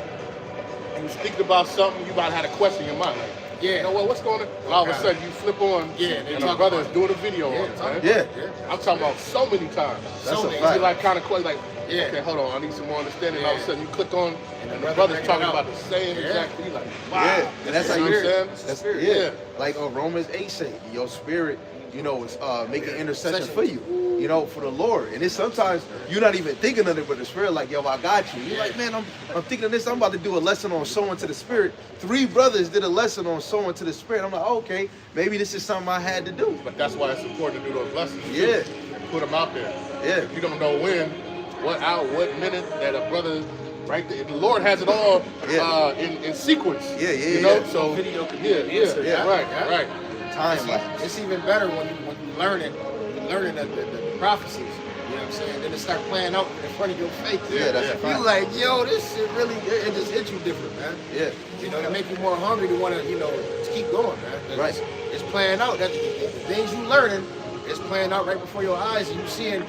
you was thinking about something, you about had a question in your mind. Like, Yeah. You know what? What's going on? And all of a sudden you flip on, they and talk a brother is about doing a video on it, man. Yeah. I'm talking about so many times. That's So a many. fact. You like kind of like, Yeah. okay, hold on, I need some more understanding. And all of a Yeah. sudden you click on, and the brother brother's bring it talking out. about the same Yeah. exact thing. Like, wow. Yeah, and that's how You you know what I'm that's, saying? yeah. Like Romans 8 say, your spirit, you know, is making intercession for you, you know, for the Lord. And it's sometimes you're not even thinking of it, but the spirit like, yo, I got you. You're like, man, I'm thinking of this. I'm about to do a lesson on sowing to the spirit. 3 brothers did a lesson on sowing to the spirit. I'm like, oh, okay, maybe this is something I had to do. But that's why it's important to do those lessons. too, Yeah. And put them out there. Yeah. You don't know when, what hour, what minute that a brother, right there. The Lord has it all in sequence. Yeah, You know, yeah. so Video could be an yeah, answer. yeah, right, right. Time lapse. It's even better when you learn it, the prophecies. You know what I'm saying? Then it start playing out in front of your face. Yeah, that's a You fact. like, yo, this shit really, it just hit you different, man. Yeah. You know, to make you more hungry to want to, you know, to keep going, man. 'Cause Right. It's playing out. The things you learning, it's playing out right before your eyes, and you seeing.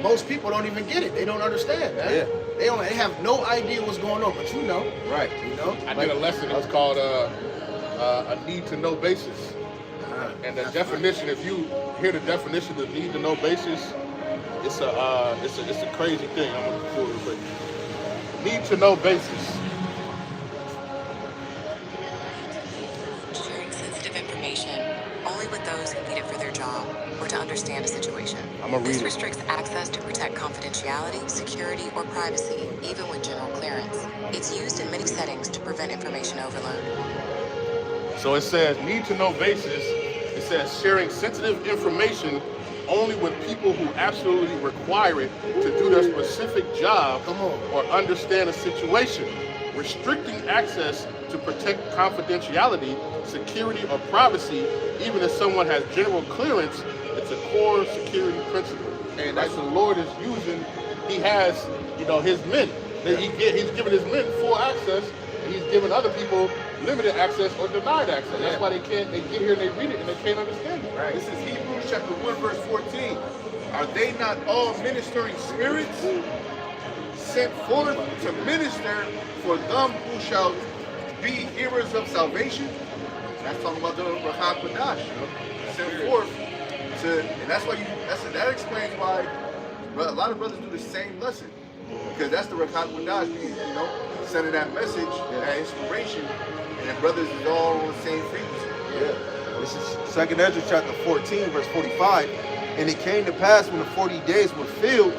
Most people don't even get it. They don't understand, man. Yeah. They have no idea what's going on, but you know. Right. You know. I did a lesson. It was called a need-to-know basis. And the definition, if you hear the definition of need-to-know basis, it's a crazy thing. I'm gonna pull it real quick. Need-to-know basis. Sharing sensitive information only with those who need it for their job or to understand a situation. I'ma read This it. restricts access to protect confidentiality, security, or privacy, even with general clearance. It's used in many settings to prevent information overload. So it says need-to-know basis. It says sharing sensitive information only with people who absolutely require it to do their specific job or understand a situation. Restricting access to protect confidentiality, security, or privacy, even if someone has general clearance, it's a core security principle. And that's the Lord is using. He has, you know, his men. He's giving his men full access, and he's giving other people limited access or denied access. That's why they get here and they read it and they can't understand it. This is Hebrews chapter 1, verse 14. Are they not all ministering spirits sent forth to minister for them who shall be hearers of salvation? That's talking about the Ruach HaKodesh, sent forth to, and that's why that explains why a lot of brothers do the same lesson, because that's the Ruach HaKodesh, you know, sending that message, that inspiration, and the brothers is all on the same frequency. Yeah. This is 2 Ezra chapter 14, verse 45. And it came to pass when the 40 days were filled,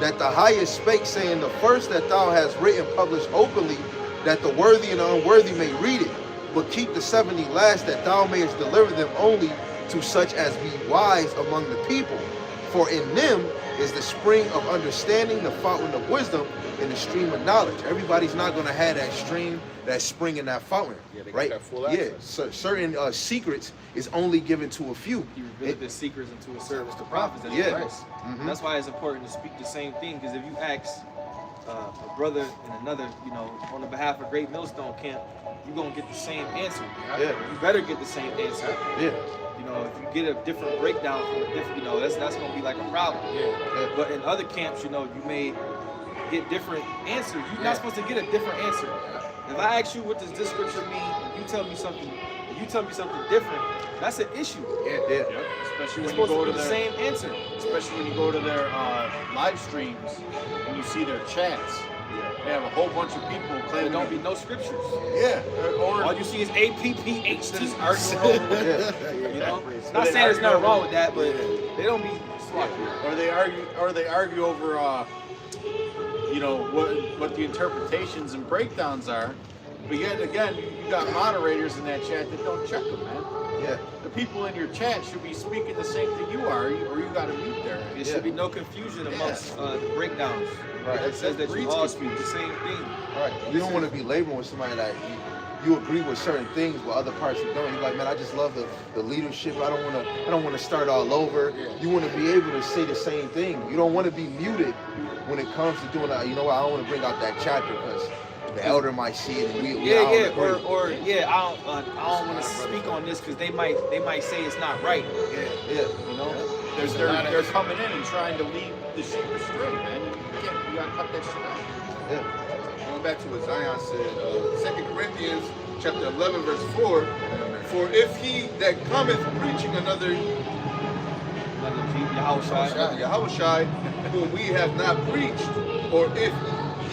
that the highest spake, saying, the first that thou hast written, publish openly, that the worthy and the unworthy may read it. But keep the 70 last, that thou mayest deliver them only to such as be wise among the people. For in them is the spring of understanding, the fountain of wisdom, and the stream of knowledge. Everybody's not going to have that stream, that spring, and that fountain, They right? got that full Yeah, access. so certain secrets is only given to a few. He revealed the secrets into a service to prophets and Yeah. Christ. Mhm. That's why it's important to speak the same thing, because if you ask a brother and another, you know, on the behalf of Great Millstone Camp, you're going to get the same answer. Yeah. You better get the same answer. Yeah. You know, if you get a different breakdown from a different, you know, that's going to be like a problem. Yeah. But in other camps, you know, you may get different answers. You're not supposed to get a different answer. If I ask you what does this scripture mean, and you tell me something different, that's an issue. Yeah. Especially It's when you supposed go to to be the their, same answer. especially when you go to their live streams and you see their chats. They have a whole bunch of people There claiming don't be no scriptures. Yeah, or All you see is APPHT. just arguing over Yeah. You know, But not they saying there's argue nothing over- wrong with that, but they don't be sloppy. or they argue over you know what the interpretations and breakdowns are. But yet again, you got moderators in that chat that don't check them, man. Yeah. The people in your chat should be speaking the same thing you are, or you got to mute there. There should be no confusion amongst the breakdowns. Right. It says that you breeds all speak the same thing. Right. You don't want to be laboring with somebody that you agree with certain things, but other parts you don't. You're like, man, I just love the leadership. I don't want to start all over. You want to be able to say the same thing. You don't want to be muted when it comes to doing that. You know what? I don't want to bring out that chapter because the elder might see it. And we all agree. I don't want to speak on this because they might say it's not right. Yeah. You know, They're coming in and trying to lead the sheep astray, man. You gotta cut that shit out. Yeah. Going back to what Zion said, 2 Corinthians chapter 11, verse 4. For if he that cometh preaching another Yahushai, whom we have not preached, or if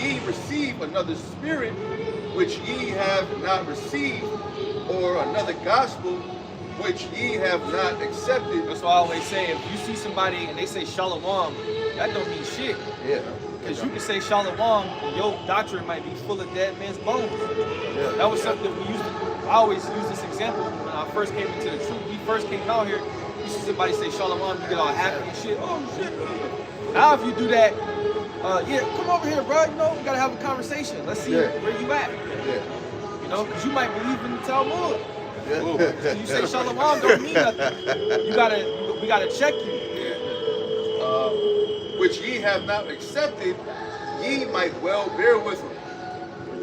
ye receive another spirit which ye have not received, or another gospel which ye have not accepted. That's why I always say, if you see somebody and they say shalom, that don't mean shit. Yeah. Because you can say shalom, and your doctrine might be full of dead men's bones. Yeah. That was something we used to do. I always use this example when I first came into the truth. We first came out here, you see somebody say shalom, you get all happy and shit. Oh shit. Now if you do that, yeah, come over here, bro. You know, we gotta have a conversation. Let's see where you at. Yeah. You know, because you might believe in the Talmud. Yeah. You say shalom don't mean nothing. We gotta check you. Which ye have not accepted, ye might well bear with him.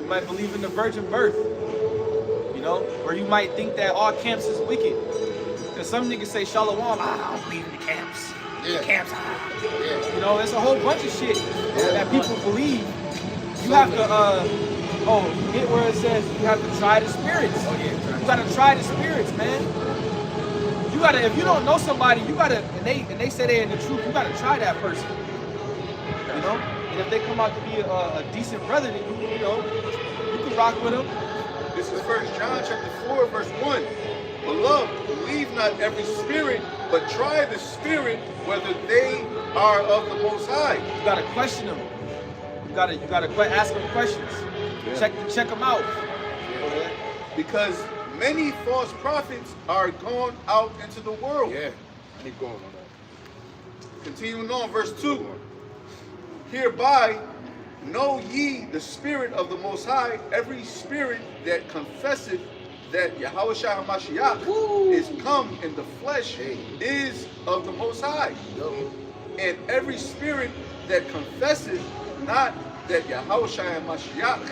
You might believe in the virgin birth. You know, or you might think that all camps is wicked. Because some niggas say shalom, I don't believe in the camps. Yeah. The camps, Yeah. You know, there's a whole bunch of shit that people believe. You have to, you get where it says you have to try the spirits. Oh yeah. You gotta try the spirits, man. You gotta, if you don't know somebody, you gotta, and they say they're in the truth, you gotta try that person. You know? And if they come out to be a decent brother, then you know, you can rock with them. This is 1 John chapter 4, verse 1. Beloved, believe not every spirit, but try the spirit whether they are of the Most High. You gotta question them. You gotta ask them questions. Check them out. Because many false prophets are gone out into the world. Yeah. Keep going on that. Continuing on, verse 2. Hereby know ye the spirit of the Most High, every spirit that confesseth that Yahushua HaMashiach is come in the flesh is of the Most High. And every spirit that confesseth not that Yahushua HaMashiach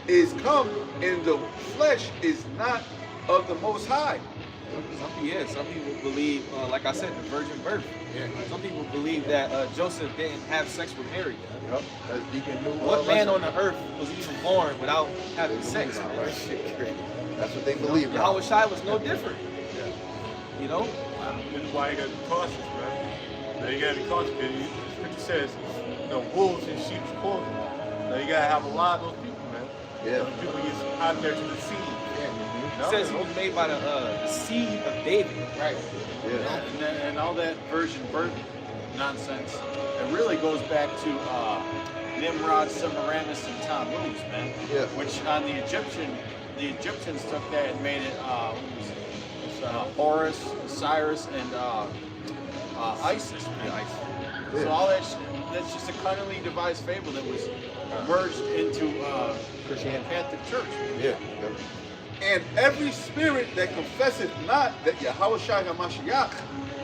is come in the flesh is not of the Most High. Some people believe, like I said, the virgin birth. Yeah. Some people believe that Joseph didn't have sex with Mary. Yep. That's Deacon New. What man on the earth was even born without having sex, man? Right. Shit, crazy. That's what they believe. Yahweh Shai was no different. You know? That's why you gotta be cautious, man. Now you gotta be cautious because the scripture says, you know, wolves in sheep's clothing. Now you gotta have a lot of those people, man. Yeah. Those people get out there to the seed. It says he was made by the seed of David. Right. Yeah. And all that virgin birth nonsense, it really goes back to Nimrod, Semiramis, and Tammuz, man. Yeah. Which on the Egyptians took that and made it Horus, Osiris, and Isis. Man. So all that's just a cunningly devised fable that was merged into Christianity, Catholic Church. Yeah. And every spirit that confesseth not that Yahushua HaMashiach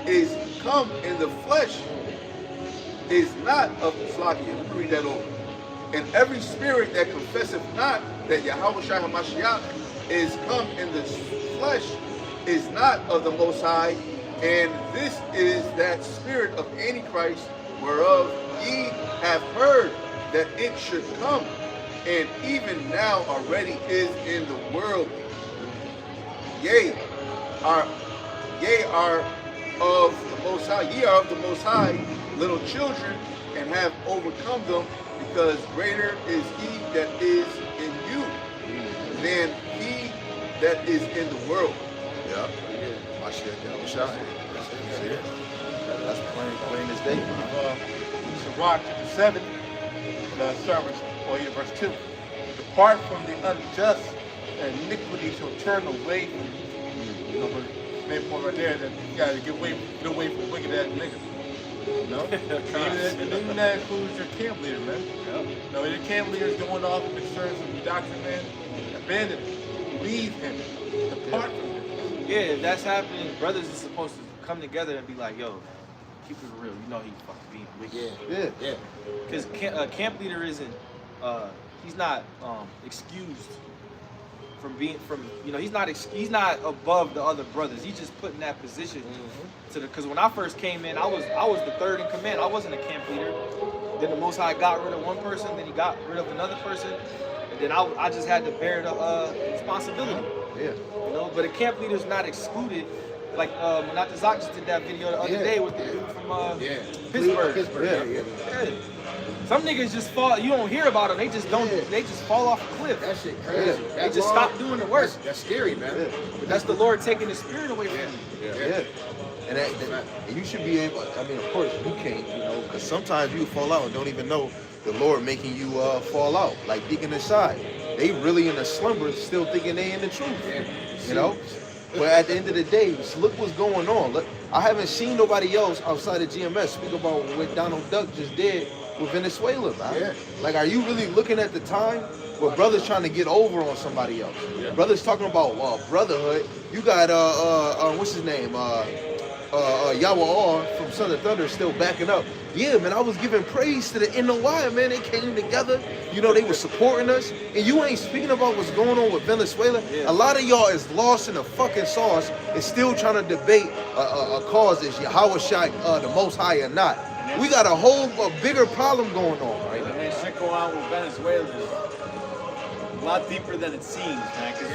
is come in the flesh is not of the Slakia. Let me read that over. And every spirit that confesseth not that Yahushua HaMashiach is come in the flesh is not of the Most High. And this is that spirit of Antichrist, whereof ye have heard that it should come, and even now already is in the world. Yea, are of the Most High. Ye are of the Most High, little children, and have overcome them, because greater is he that is in you than he that is in the world. Yeah. That's plain as day. Sirach chapter 7, verse 2. Depart from the unjust, and iniquity shall turn away from you. You know, but main point right there that you gotta get away from wicked ass niggas. You know? Even that includes your camp leader, man. Yep. You know, your camp leader is going off in concerns of the doctrine, man. Abandon him. Leave him. Depart from him. Yeah, if that's happening, brothers are supposed to come together and be like, yo, keep it real. You know he's fucking being wicked. Yeah. Because camp leader isn't, he's not excused from being, he's not above the other brothers. He's just put in that position because when I first came in, I was the third in command. I wasn't a camp leader. Then the Most High got rid of one person, then he got rid of another person, and then I just had to bear the responsibility. Yeah. You know, but a camp leader's not excluded. Like Natazak just did that video the other day with the dude from Pittsburgh. Yeah. Some niggas just fall. You don't hear about them. They just don't. They just fall off a cliff. That shit crazy. They just stop doing the work. That's scary, man. But that's the Lord taking the spirit away from you. Yeah. And and you should be able, I mean, of course, you can't, you know, because sometimes you fall out and don't even know the Lord making you fall out. Like Deacon Aside. They really in a slumber, still thinking they in the truth. You know? But at the end of the day, look what's going on. Look, I haven't seen nobody else outside of GMS speak about what Donald Duck just did with Venezuela, man. Yeah. Like, are you really looking at the time where brothers trying to get over on somebody else? Brothers talking about brotherhood. You got what's his name? Yahweh from Son of Thunder still backing up. Yeah, man, I was giving praise to the NOI, man. They came together. You know, they were supporting us. And you ain't speaking about what's going on with Venezuela. Yeah. A lot of y'all is lost in the fucking sauce and still trying to debate a cause is Yahweh Shai the Most High or not. We got a bigger problem going on right now. And that shit going on with Venezuela is a lot deeper than it seems, man, because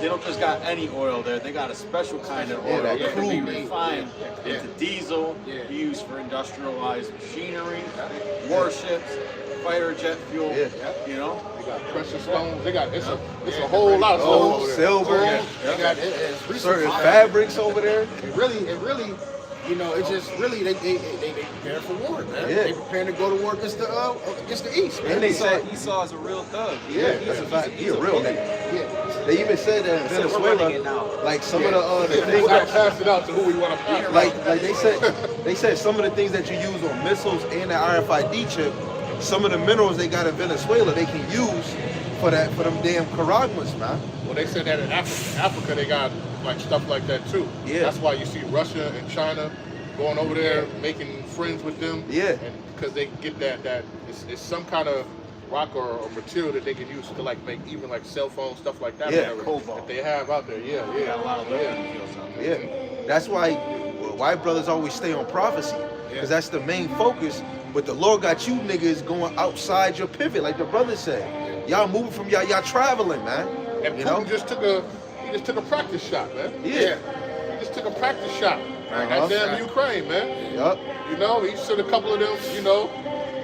they don't just got any oil there. They got a special kind of oil that that can be crude. refined into diesel, used for industrialized machinery, warships, fighter jet fuel. You know, They got precious stones. They got it's a whole lot of stuff over there. Silver, They got it's certain fabrics over there. It really, you know, it's just really they prepare for war, man. Yeah. They preparing to go to war against the East, man. And they said, Esau is a real thug. yeah, that's a fact. He a real nigga. Yeah. They even said that in They said we're running it Venezuela, now. like some of the We things gotta that, pass it out to who we want to pass it out. like they said some of the things that you use on missiles and the RFID chip, some of the minerals they got in Venezuela they can use for them damn Caragmas, man. Well, they said that in Africa they got like stuff like that too. Yeah. That's why you see Russia and China going over there, making friends with them. Yeah. And because they get that it's some kind of rock or material that they can use to like make even like cell phones, stuff like that. Yeah. whatever, Cobalt. that they have out there. Yeah, got a yeah. lot of lithium fuels out there. Yeah, that's why white brothers always stay on prophecy, because that's the main focus. But the Lord got you niggas going outside your pivot, like the brother said. Y'all moving from y'all traveling, man. And You Putin know? just took a practice shot, man. Yeah. He just took a practice shot. Uh-huh. That damn Ukraine, man. Yup. You know, he sent a couple of them, you know,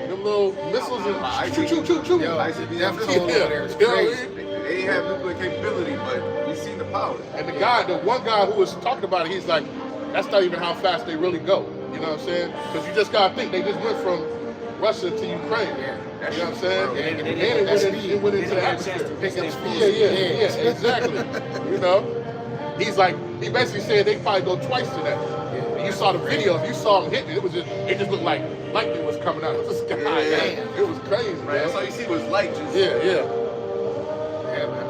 them little missiles and choo. Yo, ICBM Yeah. over there is Yeah. crazy. They ain't have nuclear capability, but you seen the power. And the one guy who was talking about it, he's like, that's not even how fast they really go. You know what I'm saying? Because you just gotta think, they just went from Russia to Ukraine. You know what I'm saying? And then it went into the atmosphere. Yeah, exactly. You know? He basically said they probably go twice to that. And you saw the video, if you saw him hitting it, it just looked like lightning was coming out of the sky. Man. It was crazy, man. That's all you see was light just. Yeah, man.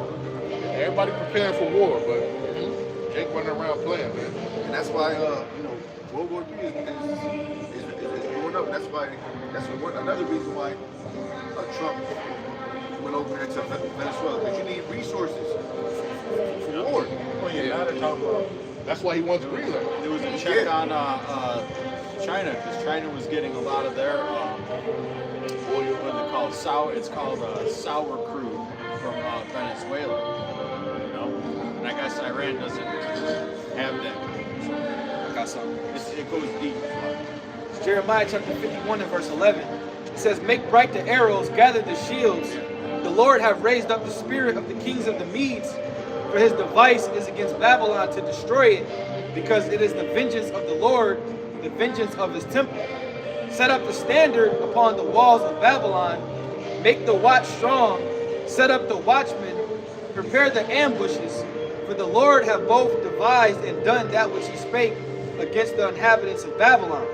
Everybody preparing for war, but Jake running around playing, man. And that's why, World War III is going up. That's another reason why Trump went over there to Venezuela, because you need resources for war. Well, yeah, now they're talking about. That's why he wants Greenland. There was a check on China, because China was getting a lot of their oil, what they call sour. It's called sour crude from Venezuela. You know, and I guess Iran doesn't have that. I got something. It goes deep. Jeremiah chapter 51 and verse 11. It says, "Make bright the arrows, gather the shields. The Lord have raised up the spirit of the kings of the Medes, for his device is against Babylon to destroy it, because it is the vengeance of the Lord, the vengeance of his temple. Set up the standard upon the walls of Babylon, make the watch strong, set up the watchmen, prepare the ambushes, for the Lord have both devised and done that which he spake against the inhabitants of Babylon.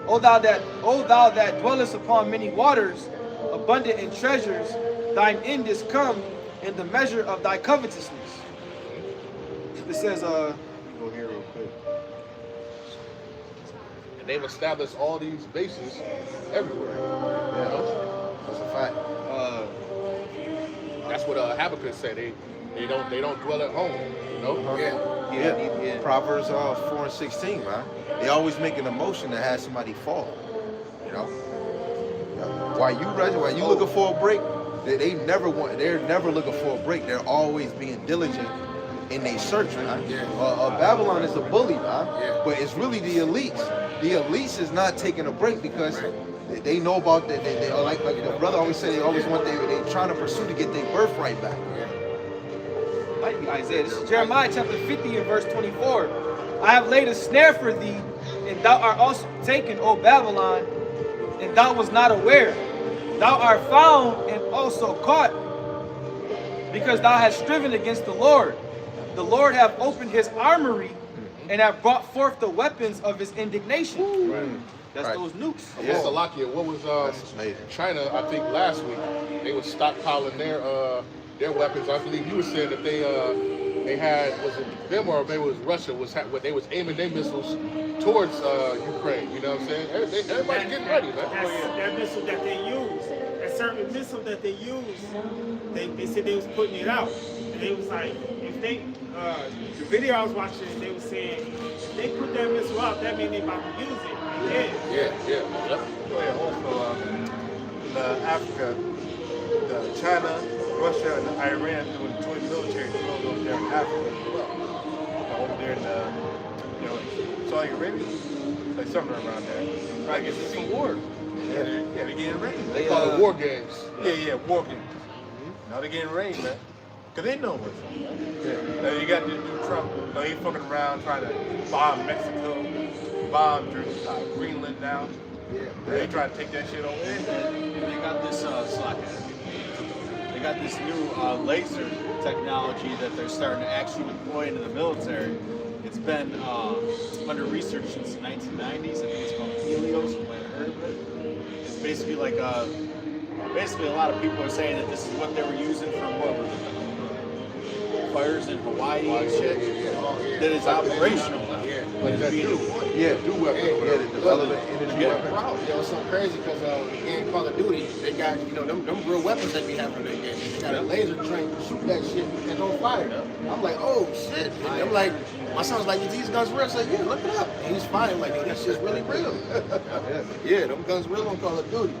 O thou that dwellest upon many waters, abundant in treasures, thine end is come in the measure of thy covetousness." It says, Go here real quick. And they've established all these bases everywhere. You know? That's a fact. That's what Habakkuk said. They don't dwell at home. You know? Yeah. Proverbs 4:16, man. They always making a motion to have somebody fall. You know? Yeah. While you looking for a break, They never want. They're never looking for a break. They're always being diligent in their search, man. Babylon is a bully, man. But it's really the elites. The elites is not taking a break because they know about that. They like the brother always said. They always want. They trying to pursue to get their birthright back. Might be Isaiah. This is Jeremiah chapter 50 and verse 24. I have laid a snare for thee, and thou art also taken, O Babylon, and thou was not aware. Thou art found and also caught, because thou hast striven against the Lord. The Lord hath opened his armory and hath brought forth the weapons of his indignation. That's those nukes. Yeah. Salakia, what was China? I think last week they was stockpiling their weapons. I believe you were saying that they had, was it them or maybe it was Russia, they was aiming their missiles towards Ukraine. You know what I'm saying? Everybody getting ready, man. That missile that they used, that certain missile that they used, they said they was putting it out. And they was like, if they, the video I was watching, they was saying, if they put that missile out, that means they about to use it. Also, in Africa, China, Russia, and Iran doing joint military drills over there in Africa as well. Over there in Saudi Arabia, like somewhere around there. Right, it's some war. Yeah, they're getting ready. They call it war games. Yeah, war games. Now they're getting ready, man. Because they know what's up. Now you got this dude Trump, he's fucking around trying to bomb Mexico, bomb Greenland now. They trying to take that shit over there. They got this They got this new laser technology that they're starting to actually employ into the military. It's been under research since the 1990s. I think it's called Helios. You might have heard of it. It's basically like basically a lot of people are saying that this is what they were using for what was it, fires in Hawaii and shit. That is operational now. Like that do weapon. The development energy weapon. It's so crazy because in Call of Duty, they got, them real weapons that we have in that game. They got a laser train to shoot that shit and on fire. I'm like, oh shit. And I'm like, my son's like, is these guns real? I said, yeah, look it up. And he's fine. Like, this shit's really real. Yeah, them guns real on Call of Duty.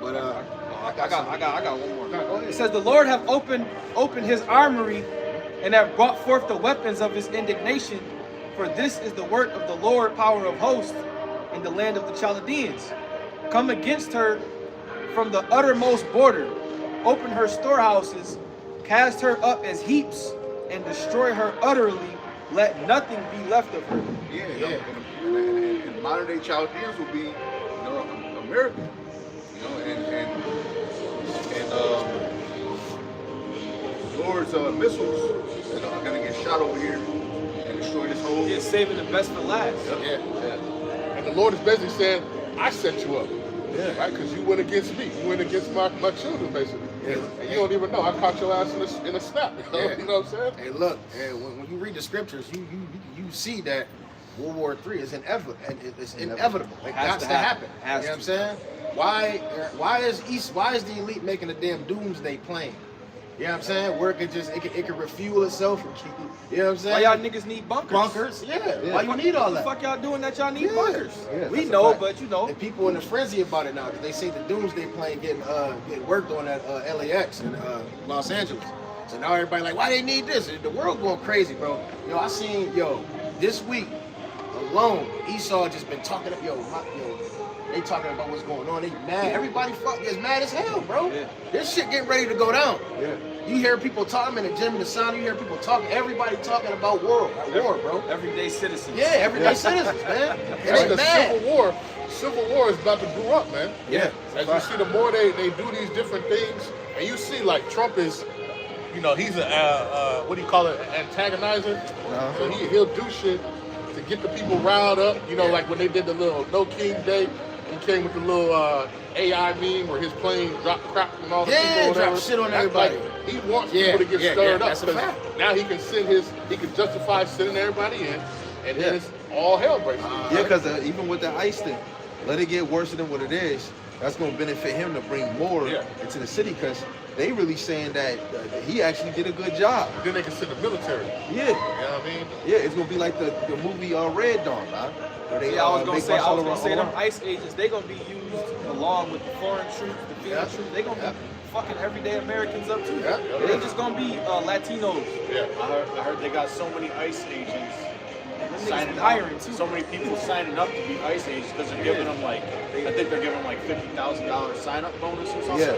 But I got one more. It says the Lord hath opened his armory and hath brought forth the weapons of his indignation. For this is the work of the Lord, power of hosts, in the land of the Chaldeans. Come against her from the uttermost border, open her storehouses, cast her up as heaps, and destroy her utterly. Let nothing be left of her. And modern day Chaldeans will be, American, and Lord's missiles that are gonna get shot over here and destroy this whole. Yeah, saving the best for last. And the Lord is basically saying, I set you up. Right? Because you went against me. You went against my children, basically. And you don't even know. I caught your ass in a snap. You know what I'm saying? Hey, look, when you read the scriptures, you see that World War III is inevitable. It's inevitable. It has to happen. You know what I'm saying? Why is the elite making a damn doomsday plane? You know what I'm saying? Where it can refuel itself and keep, you know what I'm saying? Why y'all niggas need bunkers? Bunkers? Yeah. Why you need all that? What the fuck y'all doing that y'all need bunkers? We that's know, but you know. And people in a frenzy about it now because they say the doomsday plane getting worked on at LAX in Los Angeles. So now everybody like, why they need this? The world going crazy, bro. I seen, this week alone, Esau just been talking, they talking about what's going on. They mad. Everybody is mad as hell, bro. This shit getting ready to go down. You hear people talking in the gym in the sound. You hear people talking. Everybody talking about war, bro. Everyday citizens. Yeah, everyday citizens, man. And they mad. Civil War is about to grow up, man. Yeah. As you see, the more they do these different things, and you see, like, Trump is, he's a what do you call it, antagonizer. So he'll do shit to get the people riled up. Like when they did the little No King Day. He came with the little AI meme where his plane dropped crap and all the people. Drop shit on everybody. Like, he wants people to get stirred up. Now he can justify sending everybody in, and then it's all hell breaks loose. Because even with the ICE thing, let it get worse than what it is. That's going to benefit him to bring more into the city because they really saying that he actually did a good job. Then they can send the military. Yeah. You know what I mean? Yeah, it's going to be like the movie Red Dawn, man. I was gonna say them ICE agents, they gonna be used along with the foreign troops, the field troops. They gonna be fucking everyday Americans up too. Yeah. It ain't just gonna be Latinos. Yeah. I heard they got so many ICE agents signing hiring, up, too. so many people signing up to be ICE agents because they're giving them like, I think they're giving them like $50,000 sign up bonus or something. Yeah.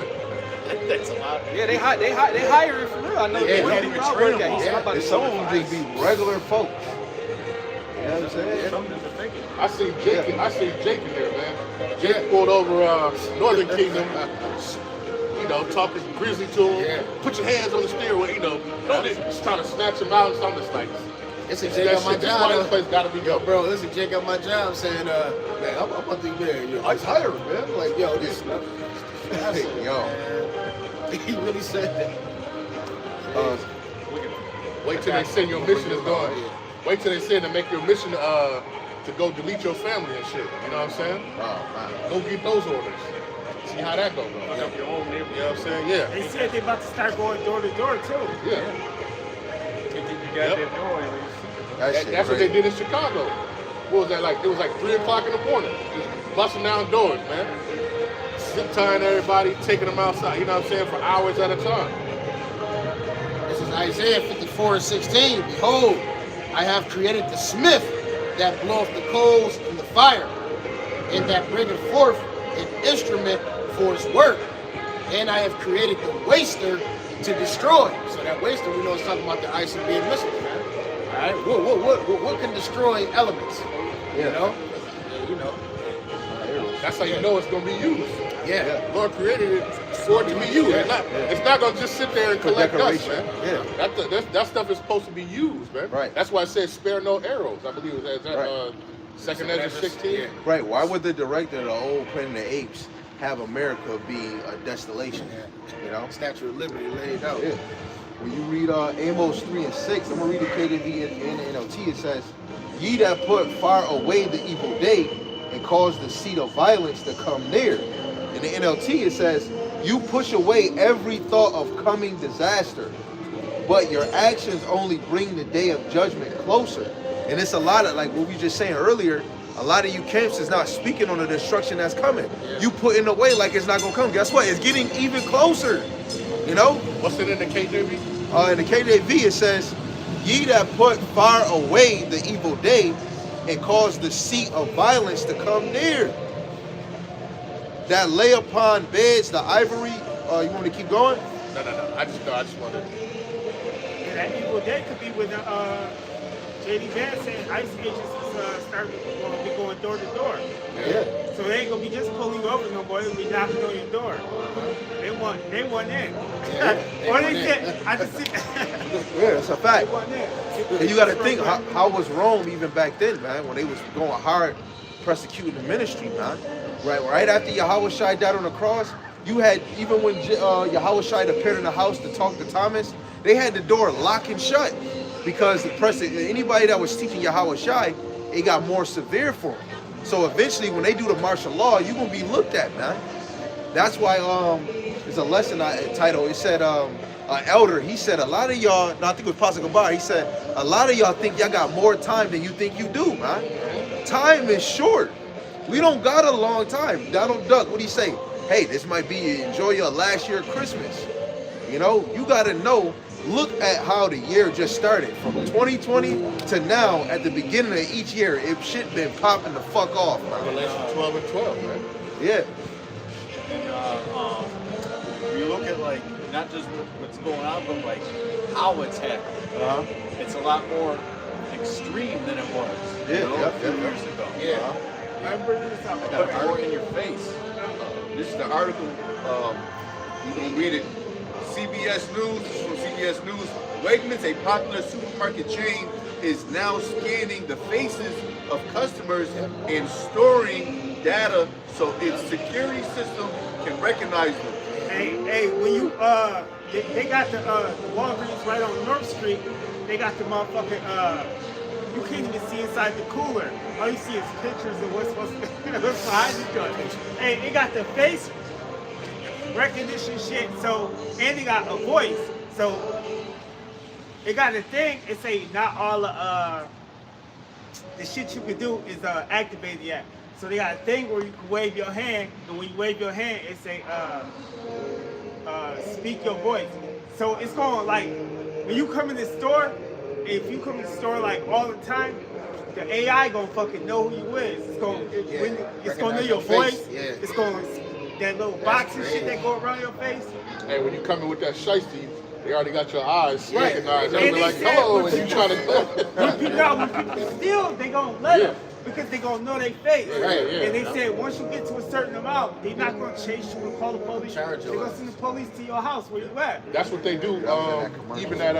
That's a lot. Yeah, they hire it for real. I know. Yeah, Where they do even I train work them at? He said, all. I'm about to And some go of to them just ICE. be regular folks. You know what I'm saying? Something to think of. I seen Jake in there, man. Jake pulled over Northern Kingdom, you know, talking grizzly to him. Yeah. Put your hands on the steering wheel, you know. Just trying to snatch him out and something. It's like, It's a that Jake at my shit, this why this job. place gotta be Yo, go. bro, this is Jake at my job saying, man, I'm about to be there. Yo, ICE hiring, man. Like, yo, this. I said, Yo. man. He really said that. Wait till they send your mission is going. Wait till they send to make your mission to go delete your family and shit. You know what I'm saying? Oh, man. Go get those orders. See how that go. Fuck up your own neighborhood. You know what I'm saying? Yeah. They said they about to start going door to door too. Yeah. You got that noise. That shit That's what they crazy. did in Chicago. What was that like? It was like 3 o'clock in the morning. Just busting down doors, man. Zip tying everybody, taking them outside, you know what I'm saying, for hours at a time. This is Isaiah 54:16. Behold, I have created the smith that bloweth the coals in the fire, and that bringeth forth an instrument for his work. And I have created the waster to destroy. So that waster, we know, is talking about the ice and being missiles, man. All right, what can destroy elements? You know, you know. That's how you know it's gonna be used. Yeah. Lord created it for it to be used. It's not gonna just sit there and For collect dust, decoration. man. Yeah. That stuff is supposed to be used, man. Right. That's why it says spare no arrows. I believe is that Right. 2nd Ezra 16. Right. Why would the director of the old Planet of the Apes have America be a desolation? You know? Statue of Liberty laid out. Yeah. When you read Amos 3 and 6, I'm gonna read the KJV and the NLT. It says, "Ye that put far away the evil day and cause the seat of violence to come near." In the NLT, it says, "You push away every thought of coming disaster, but your actions only bring the day of judgment closer." And it's a lot of, like what we were just saying earlier, a lot of you camps is not speaking on the destruction that's coming. You putting away like it's not gonna come. Guess what? It's getting even closer. You know? What's it in the KJV? In the KJV, it says, "Ye that put far away the evil day and cause the seat of violence to come near, that lay upon beds the ivory." You want me to keep going? No. I just wanted. And that evil day could be when J.D. Vance saying ICE agents is be going door to door. Yeah. So they ain't gonna be just pulling you over no more. They'll be knocking on your door. They want in. Or they said, I just see. Yeah, that's a fact. They want in. And you got to think, how was Rome even back then, man, when they was going hard persecuting the ministry, man? Right after Yahushua died on the cross, you had, even when Yahushua appeared in the house to talk to Thomas, they had the door locked and shut because anybody that was teaching Yahushua, it got more severe for them. So eventually, when they do the martial law, you're going to be looked at, man. That's why there's a lesson title. It said, an elder, he said, a lot of y'all, no, I think it was Pastor Gabar, he said, a lot of y'all think y'all got more time than you think you do, man. Time is short. We don't got a long time. Donald Duck, what do you say? Hey, this might be enjoy your last year Christmas. You know, you got to know, look at how the year just started. From 2020 to now, at the beginning of each year, it shit been popping the fuck off, man. Revelation 12 and 12, man. Yeah. And you look at like not just what's going on, but like how it's happening. It's a lot more extreme than it was. Yeah, you know, yeah, a few yeah. years ago. Yeah. Remember this? Got more in your face. This is the article. You can read it. CBS News. This is from CBS News. Wegmans, a popular supermarket chain, is now scanning the faces of customers and storing data so its security system can recognize them. Hey, when you they got the Walgreens right on North Street. They got the motherfucking you can't even see inside the cooler. All you see is pictures of what's supposed to what's behind the gun. Hey, they got the face recognition shit. So and they got a voice. So it got a thing. It say not all the shit you can do is activate the app. So they got a thing where you can wave your hand, and when you wave your hand, it say speak your voice. So it's going like when you come in the store, if you come in the store like all the time, the AI gonna fucking know who you is. It's gonna it's gonna know your voice. It's gonna that little box and shit that go around your face. Hey, when you come in with that shiesty, they already got your eyes Right. recognized. And They'll be they like, said oh, when and you trying to when people steal, they gonna let them because they gonna know their face. Right, yeah. And they said once you get to a certain amount, they not gonna chase you and call the police. They're gonna send the police to your house where you at. That's what they do. Even at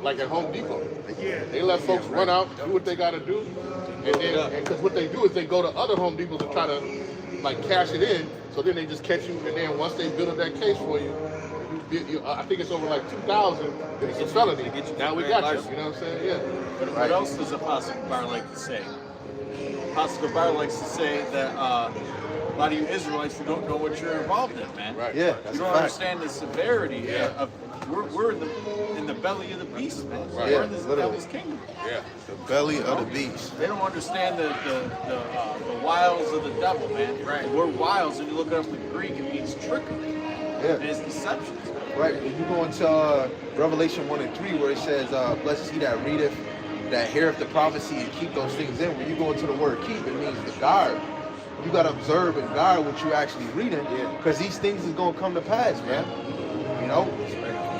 like at Home Depot, they let folks run out, do what they got to do, and then because what they do is they go to other Home Depots and try to like cash it in. So then they just catch you, and then once they build up that case for you, I think it's over like 2,000. It's a felony. Now we got you. You know what I'm saying? Yeah. But what else does Apostle Gabar like to say? Apostle Gabar likes to say that a lot of you Israelites, you don't know what you're involved in, man. Right. Yeah, You that's a don't fact. understand the severity of we're in the belly of the beast, man. Right. We're in this Literally. devil's kingdom. Yeah. The belly of the beast. They don't understand the wiles of the devil, man. Right. The word wiles, when you look it up in the Greek, it means trickery. Yeah. And it's deception. Right. When you go into Revelation 1 and 3, where it says, blessed is he that readeth, that heareth the prophecy and keep those things in. When you go into the word keep, it means to guard. You got to observe and guard what you actually reading, because these things is going to come to pass, man. You know?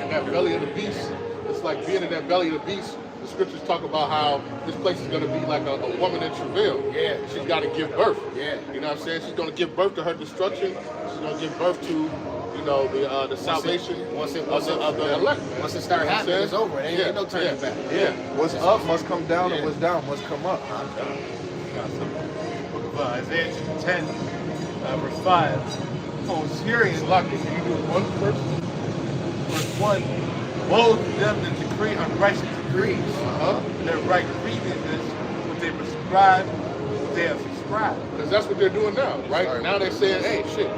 In that belly of the beast, it's like being in that belly of the beast. The scriptures talk about how this place is going to be like a woman in travail. Yeah. She's got to give birth. Yeah. You know what I'm saying? She's going to give birth to her destruction. She's going to give birth to, you know, the salvation of the elect. Once it start happening, it's over. It ain't no turning back. Yeah. What's up must come down, and what's down must come up. Book of Isaiah 10, verse 5. Oh, Syrians, Lucky. Can you do one first? verse 1. Woe to them that decree unrighteous decrees. Their right grievances, what they prescribe, what they have subscribed. Because that's what they're doing now, right? Now they're saying, hey, shit,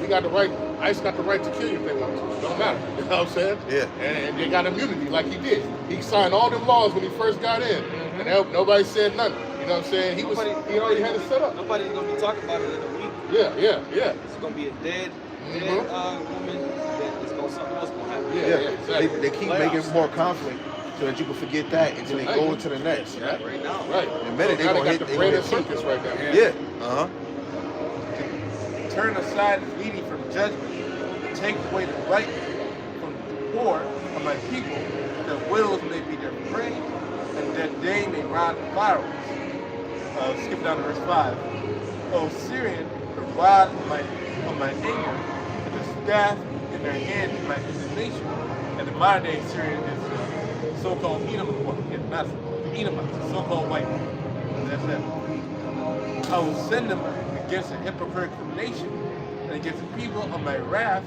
we got the right, ICE got the right to kill you if they want to. It don't matter. You know what I'm saying? Yeah. And they got immunity like he did. He signed all them laws when he first got in. And nobody said nothing. You know what I'm saying? He already had it set up. Nobody's gonna be talking about it in a week. Yeah. It's gonna be a dead woman. That is gonna something else gonna happen. Yeah. Exactly. They keep making more conflict so that you can forget that until they go into the next. Right now. Right. In a minute, So now they gonna got hit the they bread gonna and hit circus right now. Yeah. Turn aside the needy from judgment, take away the right from the poor of my people, that widows may be their prey, and that they may ride the fireworks. Skip down to verse 5. O Syrian, the rod of my anger, and the staff in their hand is my indignation. And the modern day Syrian is so-called Edom, well, not the Edomites, so-called white people. That's it. I will send them against a hypocritical nation and against the people of my wrath,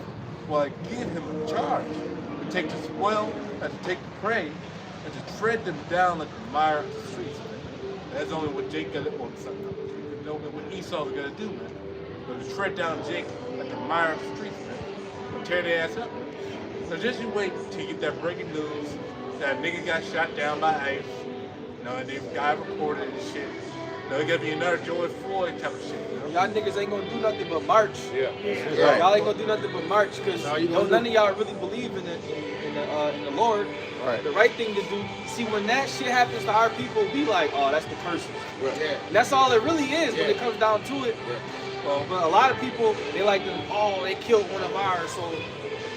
while I give him a charge to take the spoil and to take the prey and to tread them down like the mire of the streets. Man. That's only what Jacob or something. You know what Esau's gonna do, man. Gonna tread down Jacob like the mire of the streets, man. Gonna tear their ass up. So just you wait till you get that breaking news that a nigga got shot down by ICE. You know, and the guy reported and shit. You know, it gotta be another George Floyd type of shit. You know? Y'all niggas ain't gonna do nothing but march. Yeah. Right. Y'all ain't gonna do nothing but march because none of y'all really believe in the Lord. Right. The right thing to do. See, when that shit happens to our people, we like, oh, that's the curses. Right. Yeah. And that's all it really is when it comes down to it. Well, But a lot of people, they like to, oh, they killed one of ours, so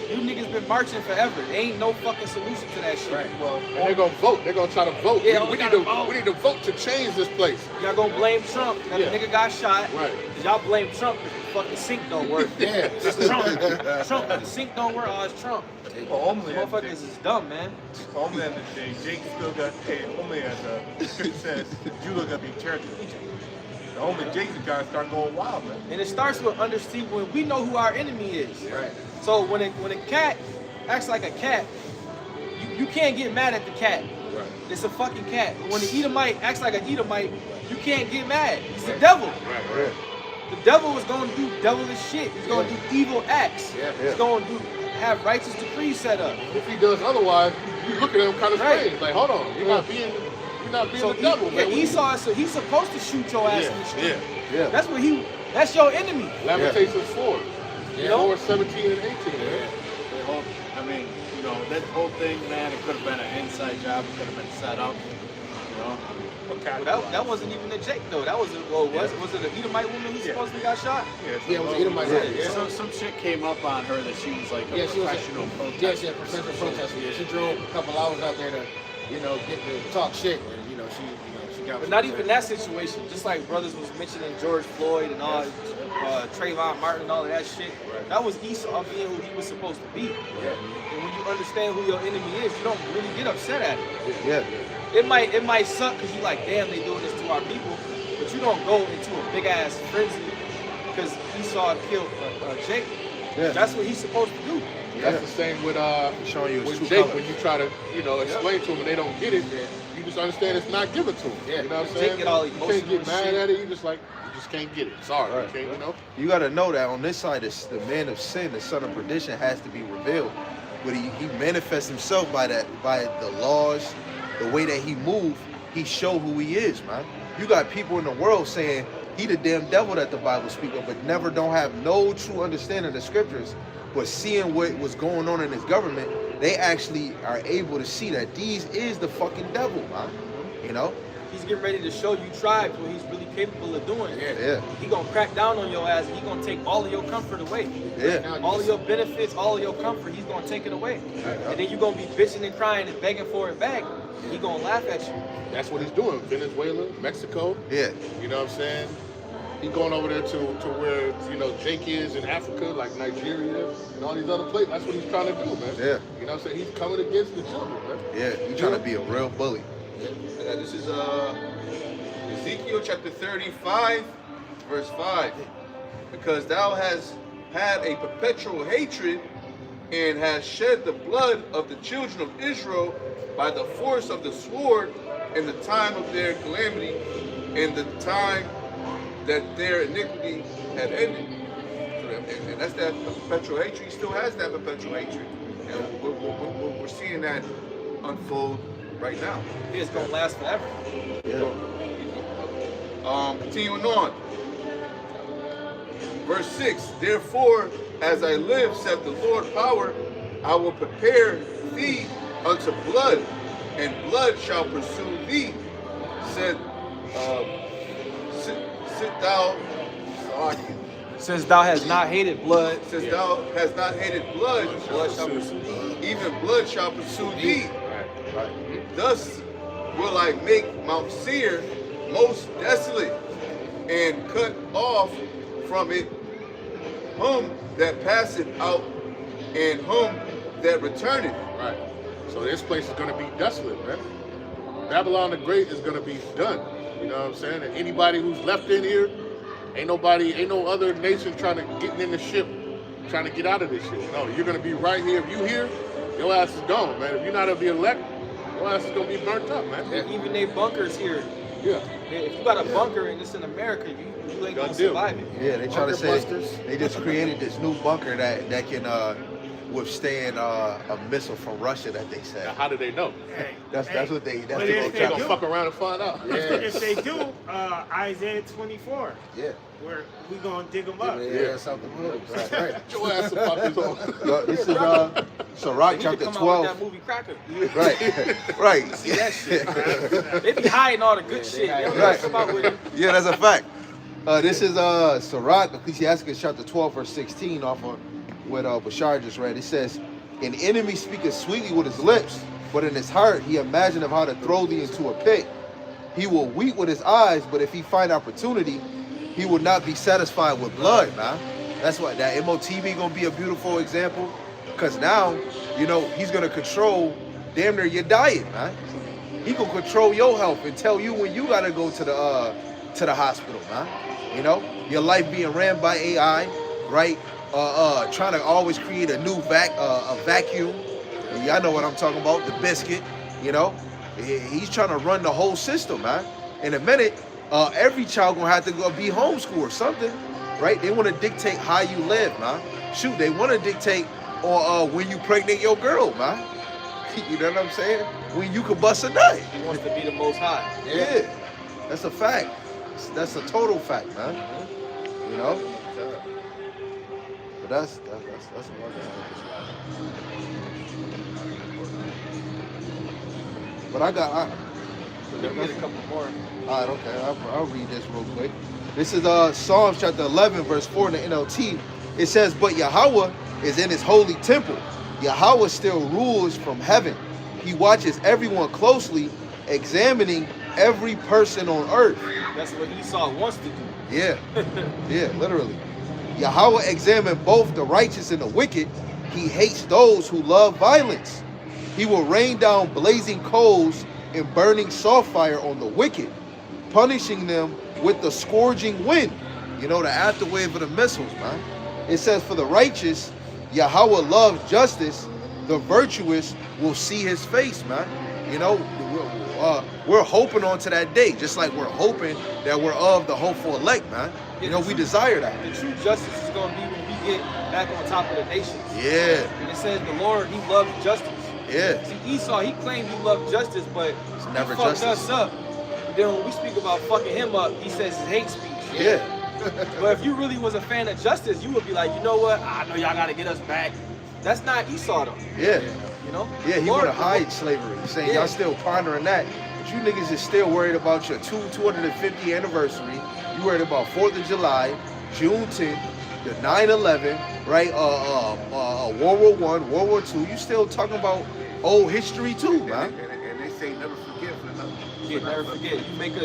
you niggas been marching forever. There ain't no fucking solution to that shit. Right. Well, and they're gonna vote. They're gonna try to vote. Yeah, we we need gotta to vote. we need to vote to change this place. Y'all gonna blame Trump that the nigga got shot. Right. Y'all blame Trump if the fucking sink don't work. Yeah. It's Trump. Trump, if the sink don't work, oh, it's Trump. Well, only Motherfuckers is dumb, man. Homeland today, Jake still got paid. Homeland says Judah got to be turned to Egypt. The only Jake's got to start going wild, man. And it starts with understanding when we know who our enemy is. Right. So when a cat acts like a cat, you can't get mad at the cat. Right. It's a fucking cat. But when the Edomite acts like an Edomite, you can't get mad. It's the devil. Right. The devil is going to do devilish shit. He's going to do evil acts. He's going to have righteous decrees set up. If he does otherwise, you look at him kind of Right. strange. Like, hold on, you're not being So the devil, man. Esau, so he's supposed to shoot your ass in the street. Yeah. That's your enemy. Lamentations 4. You know? 4, 17, and 18. Yeah. They hope, I mean, you know, that whole thing, man, it could have been an inside job. It could have been set up. You know. Well, that wasn't even a Jake though. That was was it an Edomite woman who supposedly got shot? Yeah, it was Edomite. Yeah. Some shit came up on her that she was like a Yeah, she was professional a protester. professional protester. Yeah, she drove a couple hours out there to, get to talk shit, and she got. But not even that situation. Just like brothers was mentioning George Floyd and all, Trayvon Martin and all of that shit. That was Esau being who he was supposed to be. Yeah. And when you understand who your enemy is, you don't really get upset at it. Yeah. It might suck because you like, damn, they doing this to our people, but you don't go into a big ass frenzy because Esau killed Jake. Yeah. That's what he's supposed to do. That's the same with Showing you his with true Jake colors. when you try to explain to them and they don't get it. You just understand it's not given to them. Yeah. You know what I'm Jake saying? get all You emotional can't get and mad shit. at it. You just can't get it. Sorry, Right. you can't. You got to know that on this side, the man of sin, the son of perdition, has to be revealed. But he manifests himself by the laws, the way that he moves. He show who he is, man. You got people in the world saying he the damn devil that the Bible speaks of, but never don't have no true understanding of the scriptures. But seeing what was going on in his government, they actually are able to see that these is the fucking devil, man. You know? He's getting ready to show you tribes what he's really capable of doing. Yeah. He gonna crack down on your ass and he gonna take all of your comfort away. Yeah. All of your benefits, all of your comfort, he's gonna take it away. And then you gonna be bitching and crying and begging for it back. He gonna laugh at you. That's what he's doing. Venezuela, Mexico. Yeah. You know what I'm saying? He's going over there to where, Jake is in Africa, like Nigeria and all these other places. That's what he's trying to do, man. Yeah. You know what I'm saying? He's coming against the children, man. Yeah. He trying to be a real bully. This is Ezekiel chapter 35, verse 5. Because thou hast had a perpetual hatred and hast shed the blood of the children of Israel by the force of the sword in the time of their calamity, in the time that their iniquity had ended. And that's that perpetual hatred. He still has that perpetual hatred. And we're seeing that unfold right now. It's gonna last forever. Continuing on. Verse 6, therefore, as I live, saith the Lord power, I will prepare thee unto blood, and blood shall pursue thee. Said, sit thou, Since thou hast not hated blood, since thou hast not hated blood, blood shall pursue thee. even blood shall pursue thee. Thus will I make Mount Seir most desolate, and cut off from it whom that passeth out, and whom that returneth. Right. So this place is going to be desolate, man. Babylon the Great is going to be done. You know what I'm saying? And anybody who's left in here, ain't no other nation trying to get in the ship, trying to get out of this shit. No, you're going to be right here. If you here, your ass is gone, man. If you're not of the elect, your ass is going to be burnt up, man. Even they bunkers here. Yeah. If you got a bunker and it's in America, you ain't gonna deal. survive it. Yeah, they try to Bunker say busters. they just created this new bunker that can withstand a missile from Russia that they said. Now, how do they know? That's what they But what if they they They're going do- to fuck around and find out. If they do, Isaiah 24, Yeah. where we gonna dig them up. Yeah, something moves. Right, right. Get your ass up out this hole. Yo, this is They Sirach need to chapter come out 12. with that movie Cracker. Right, right. See that shit. They be hiding all the good shit. They don't Right. come out with it. Yeah, that's a fact. This is Sirach, Ecclesiasticus chapter 12, verse 16, off of what Bashar just read. It says, an enemy speaketh sweetly with his lips, but in his heart he imagineth how to throw thee into a pit. He will weep with his eyes, but if he find opportunity, he will not be satisfied with blood, man. That's why that MOTV gonna be a beautiful example, because now, he's gonna control damn near your diet, man. He gonna control your health and tell you when you gotta go to the hospital, man. Your life being ran by AI, right? Trying to always create a new vacuum. And y'all know what I'm talking about, the biscuit. He's trying to run the whole system, man. In a minute, every child gonna have to go be homeschooled or something, right? They want to dictate how you live, man. Shoot, they want to dictate or when you pregnant your girl, man. You know what I'm saying? When you could bust a nut. He wants to be the most high. Yeah, that's a fact. That's a total fact, man. that's another thing. But I Let me get a couple more. all right, okay. I'll read this real quick. This is Psalms chapter 11, verse 4 in the NLT. It says, "But Yahweh is in his holy temple. Yahweh still rules from heaven. He watches everyone closely, examining every person on earth." That's what Esau wants to do. Yeah, yeah, literally. Yahweh examined both the righteous and the wicked. He hates those who love violence. He will rain down blazing coals and burning sulfire on the wicked, punishing them with the scourging wind. You know, the afterwave of the missiles, man. It says, "For the righteous, Yahweh loves justice. The virtuous will see his face," man. You know, we're hoping on to that day, just like we're hoping that we're of the hopeful elect, man. You know, we desire that. The true justice is going to be when we get back on top of the nations. Yeah, And it says the Lord, he loves justice. yeah. See, Esau, he claimed he loved justice, but never he fucked justice. us up. But then when we speak about fucking him up, he says it's hate speech. Yeah. But if you really was a fan of justice, you would be like, you know what? I know y'all got to get us back. That's not Esau, though. Yeah. You know? Yeah, he Lord- want to hide slavery, saying Yeah. y'all still pondering that. But you niggas is still worried about your 250th anniversary. You worried about 4th of July, Juneteenth, the 9/11, right? World War I, World War II. You still talking about old history too, man. And they say never forget for nothing. Yeah, never forget.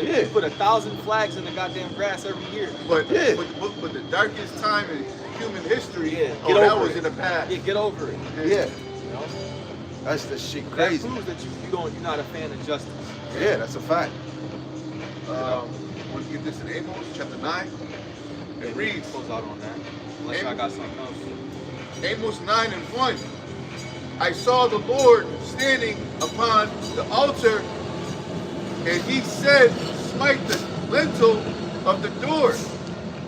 Yeah. You put 1,000 flags in the goddamn grass every year. But, Yeah. but the darkest time in human history, Yeah, oh, get that over was it. in the past. Yeah, get over it. Yeah, You know? that's the shit That crazy. proves that you're not a fan of justice. Yeah, that's a fact. Want to get this in Amos chapter 9? It reads, Close out on that. Unless y'all got something else. Amos 9 and 1. I saw the Lord standing upon the altar, and he said, smite the lintel of the door,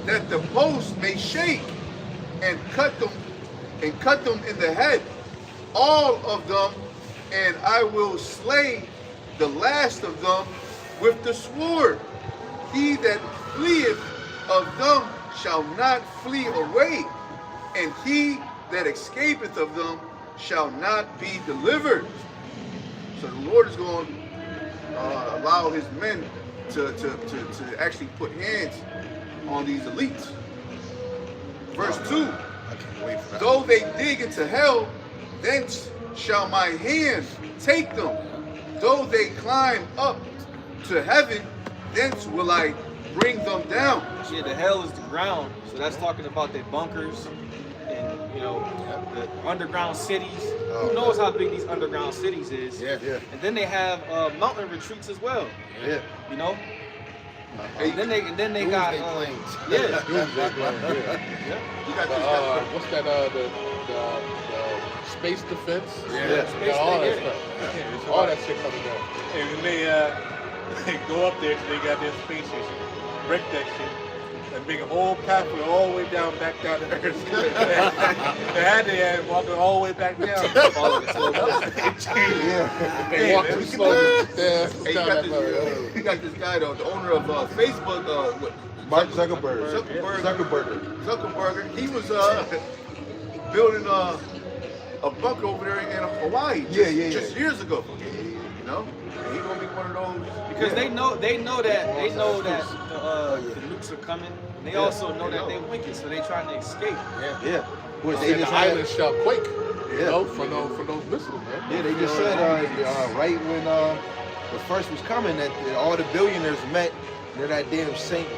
that the post may shake, and cut them in the head, all of them, and I will slay the last of them with the sword. He that fleeth of them shall not flee away, and he that escapeth of them shall not be delivered. So the Lord is going to allow his men to actually put hands on these elites. Verse 2, I can't wait for that. though they dig into hell, thence shall my hand take them. Though they climb up to heaven, thence will I bring them down. Yeah, the hell is the ground. So that's talking about their bunkers and, you know, the underground cities. Who knows how big these underground cities is? Yeah, yeah, And then they have mountain retreats as well. yeah. You know? And then they got Doomsday planes. yeah. Doomsday plan, yeah. Yeah. You got this guy. What's that? The space defense. Yeah. Got Space all thing, that yeah. stuff. All that shit coming down. And when they go up there, they got their space station, break that shit, and make a whole pathway all the way down, back down to Earth. They had to walk all the way back down. Yeah. They walk too slow. Hey, you got this guy, though, the owner of Facebook, Mark Zuckerberg. Zuckerberg. Zuckerberg. He was building a bunker over there in Hawaii just years ago. You know, and he's gonna be one of those Because they know that the nukes are coming. And they also know that they're wicked, so they're trying to escape. Yeah. What, They they just the had, island shall quake. You Yeah. know, from those missiles, man. yeah, they just said right when the first was coming that all the billionaires met near that damn St.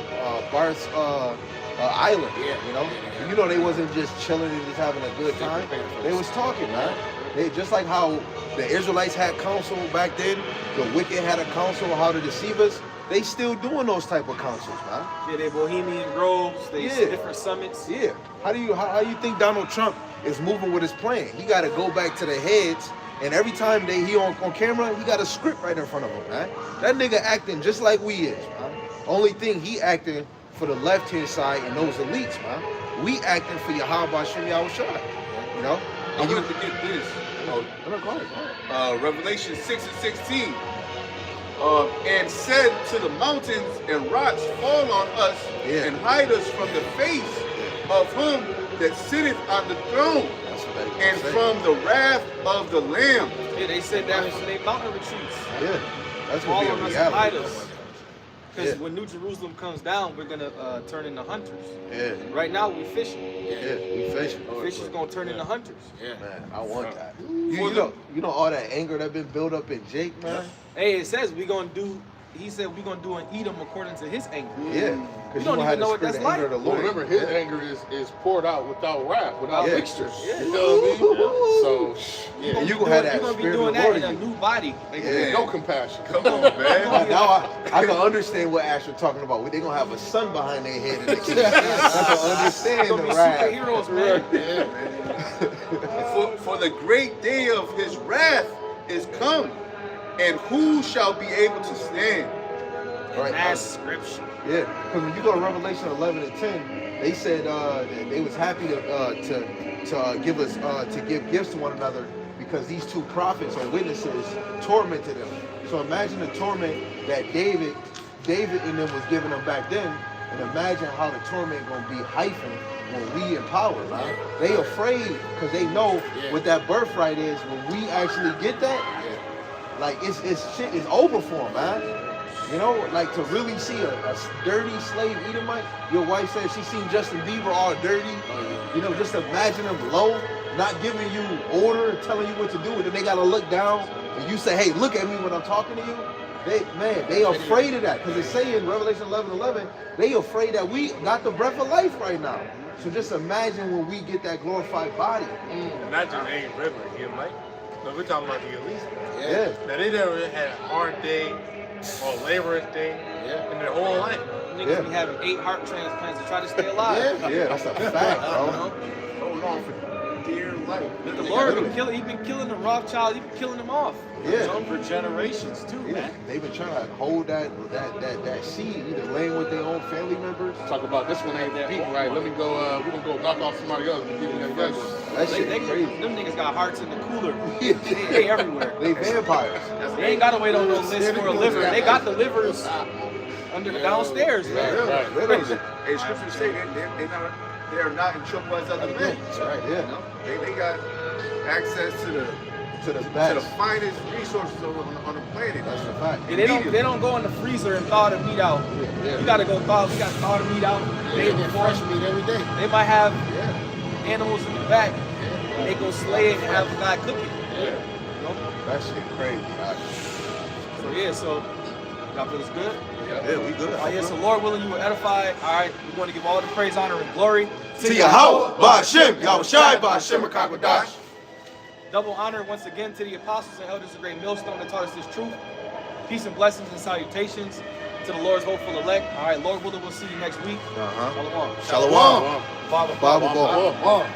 Bart's island. Yeah. You know, and you know they wasn't just chilling and just having a good time. They was talking, man. They just like how the Israelites had counsel back then, the wicked had a counsel on how to deceive us. They still doing those type of counsels, man. Yeah, they Bohemian Groves, they Yeah. different summits. Yeah. How you think Donald Trump is moving with his plan? He got to go back to the heads, and every time he on camera, he got a script right in front of him, man. That nigga acting just like we is, man. Only thing he acting for the left hand side and those elites, man. We acting for Yahweh Shem Yahushua, you know. I And you, wanted to get this. go ahead. Revelation 6 and 16. And said to the mountains and rocks, fall on us Yeah. and hide us from the face of whom that sitteth on the throne, That's what they and say. from the wrath of the Lamb. Yeah, they said that in their mountain retreats. Yeah, that's All gonna on be a us and hide reality. us. Because Yeah. when New Jerusalem comes down, we're gonna turn into hunters. Yeah, Right now, we fishing. yeah, we fishing. Fish is gonna turn into hunters. Man, I want that. You know all that anger that been built up in Jake, man. Hey, it says we gonna do. He said we gonna do an Edom according to his anger. Yeah, You because don't even know what that's like. Of the Well, Lord. remember, his anger is poured out without wrath, without Yeah. mixtures. Yeah. You know what I mean? So, You're And you be gonna have doing- that you're gonna be spirit doing of the that Lord in a in you. new body. yeah. No compassion. Come on, man. Now I can understand what Ash was talking about. They're gonna have a sun behind their head. And I can understand Gonna the be wrath. superheroes, man. Yeah, man. For the great day of his wrath is come, and who shall be able to stand? Right. That's scripture. Yeah, because when you go to Revelation 11 and 10, they said that they was happy to give gifts to one another because these two prophets or witnesses tormented them. So imagine the torment that David and them was giving them back then, and imagine how the torment gonna be heightened when we in power, man. They afraid because they know what that birthright is. When we actually get that, like it's shit is over for them, man. You know, like to really see a dirty slave Edomite. Your wife said she seen Justin Bieber all dirty. You know, just imagine him low, not giving you order, telling you what to do, and then they gotta look down and you say, "Hey, look at me when I'm talking to you." They afraid of that because it's saying in Revelation 11:11, they afraid that we got the breath of life right now. So just imagine when we get that glorified body. Not just any river, you know, Mike. No, we're talking about the elite. Yeah. Now they never had a hard day or laborous day in their whole life. Niggas be having 8 heart transplants to try to stay alive. Yeah, that's a fact, bro. Hold on for dear life. But the Lord been killing. He been killing the Rothschilds. He been killing them off. Yeah. For generations too, Yeah, man. they've been trying to hold that seed, either laying with their own family members. Talk about this one ain't beating right. Let me go. We're gonna go knock off somebody else and give them that That shit They crazy. them niggas got hearts in the cooler. They everywhere. They vampires. They ain't gotta wait on no list for a liver. They got the livers under downstairs, man. Right. Literally. Hey, scriptures say they are not in trouble as other men. That's right. You Yeah. know? They got access to the To the best. finest resources on the planet. That's a fact. And they don't go in the freezer and thaw the meat out. You gotta go thaw. We gotta thaw the meat out. They get fresh meat every day. They might have animals in the back. They go slay it and have a guy cook it. You know? That shit crazy. Man. So yeah, so y'all feel it's good. Yeah, we good. Oh yeah, so Lord willing, you will edify. All right, we want to give all the praise, honor, and glory To Yahweh, Ba'Shem, Yahushai, Ba'Shem, Rakakwadash. Double honor once again to the apostles and elders of Great Millstone that taught us this truth. Peace and blessings and salutations to the Lord's hopeful elect. All right, Lord willing, we'll see you next week. Uh-huh. Shalom. Shalom. Baba. Baba. Oh.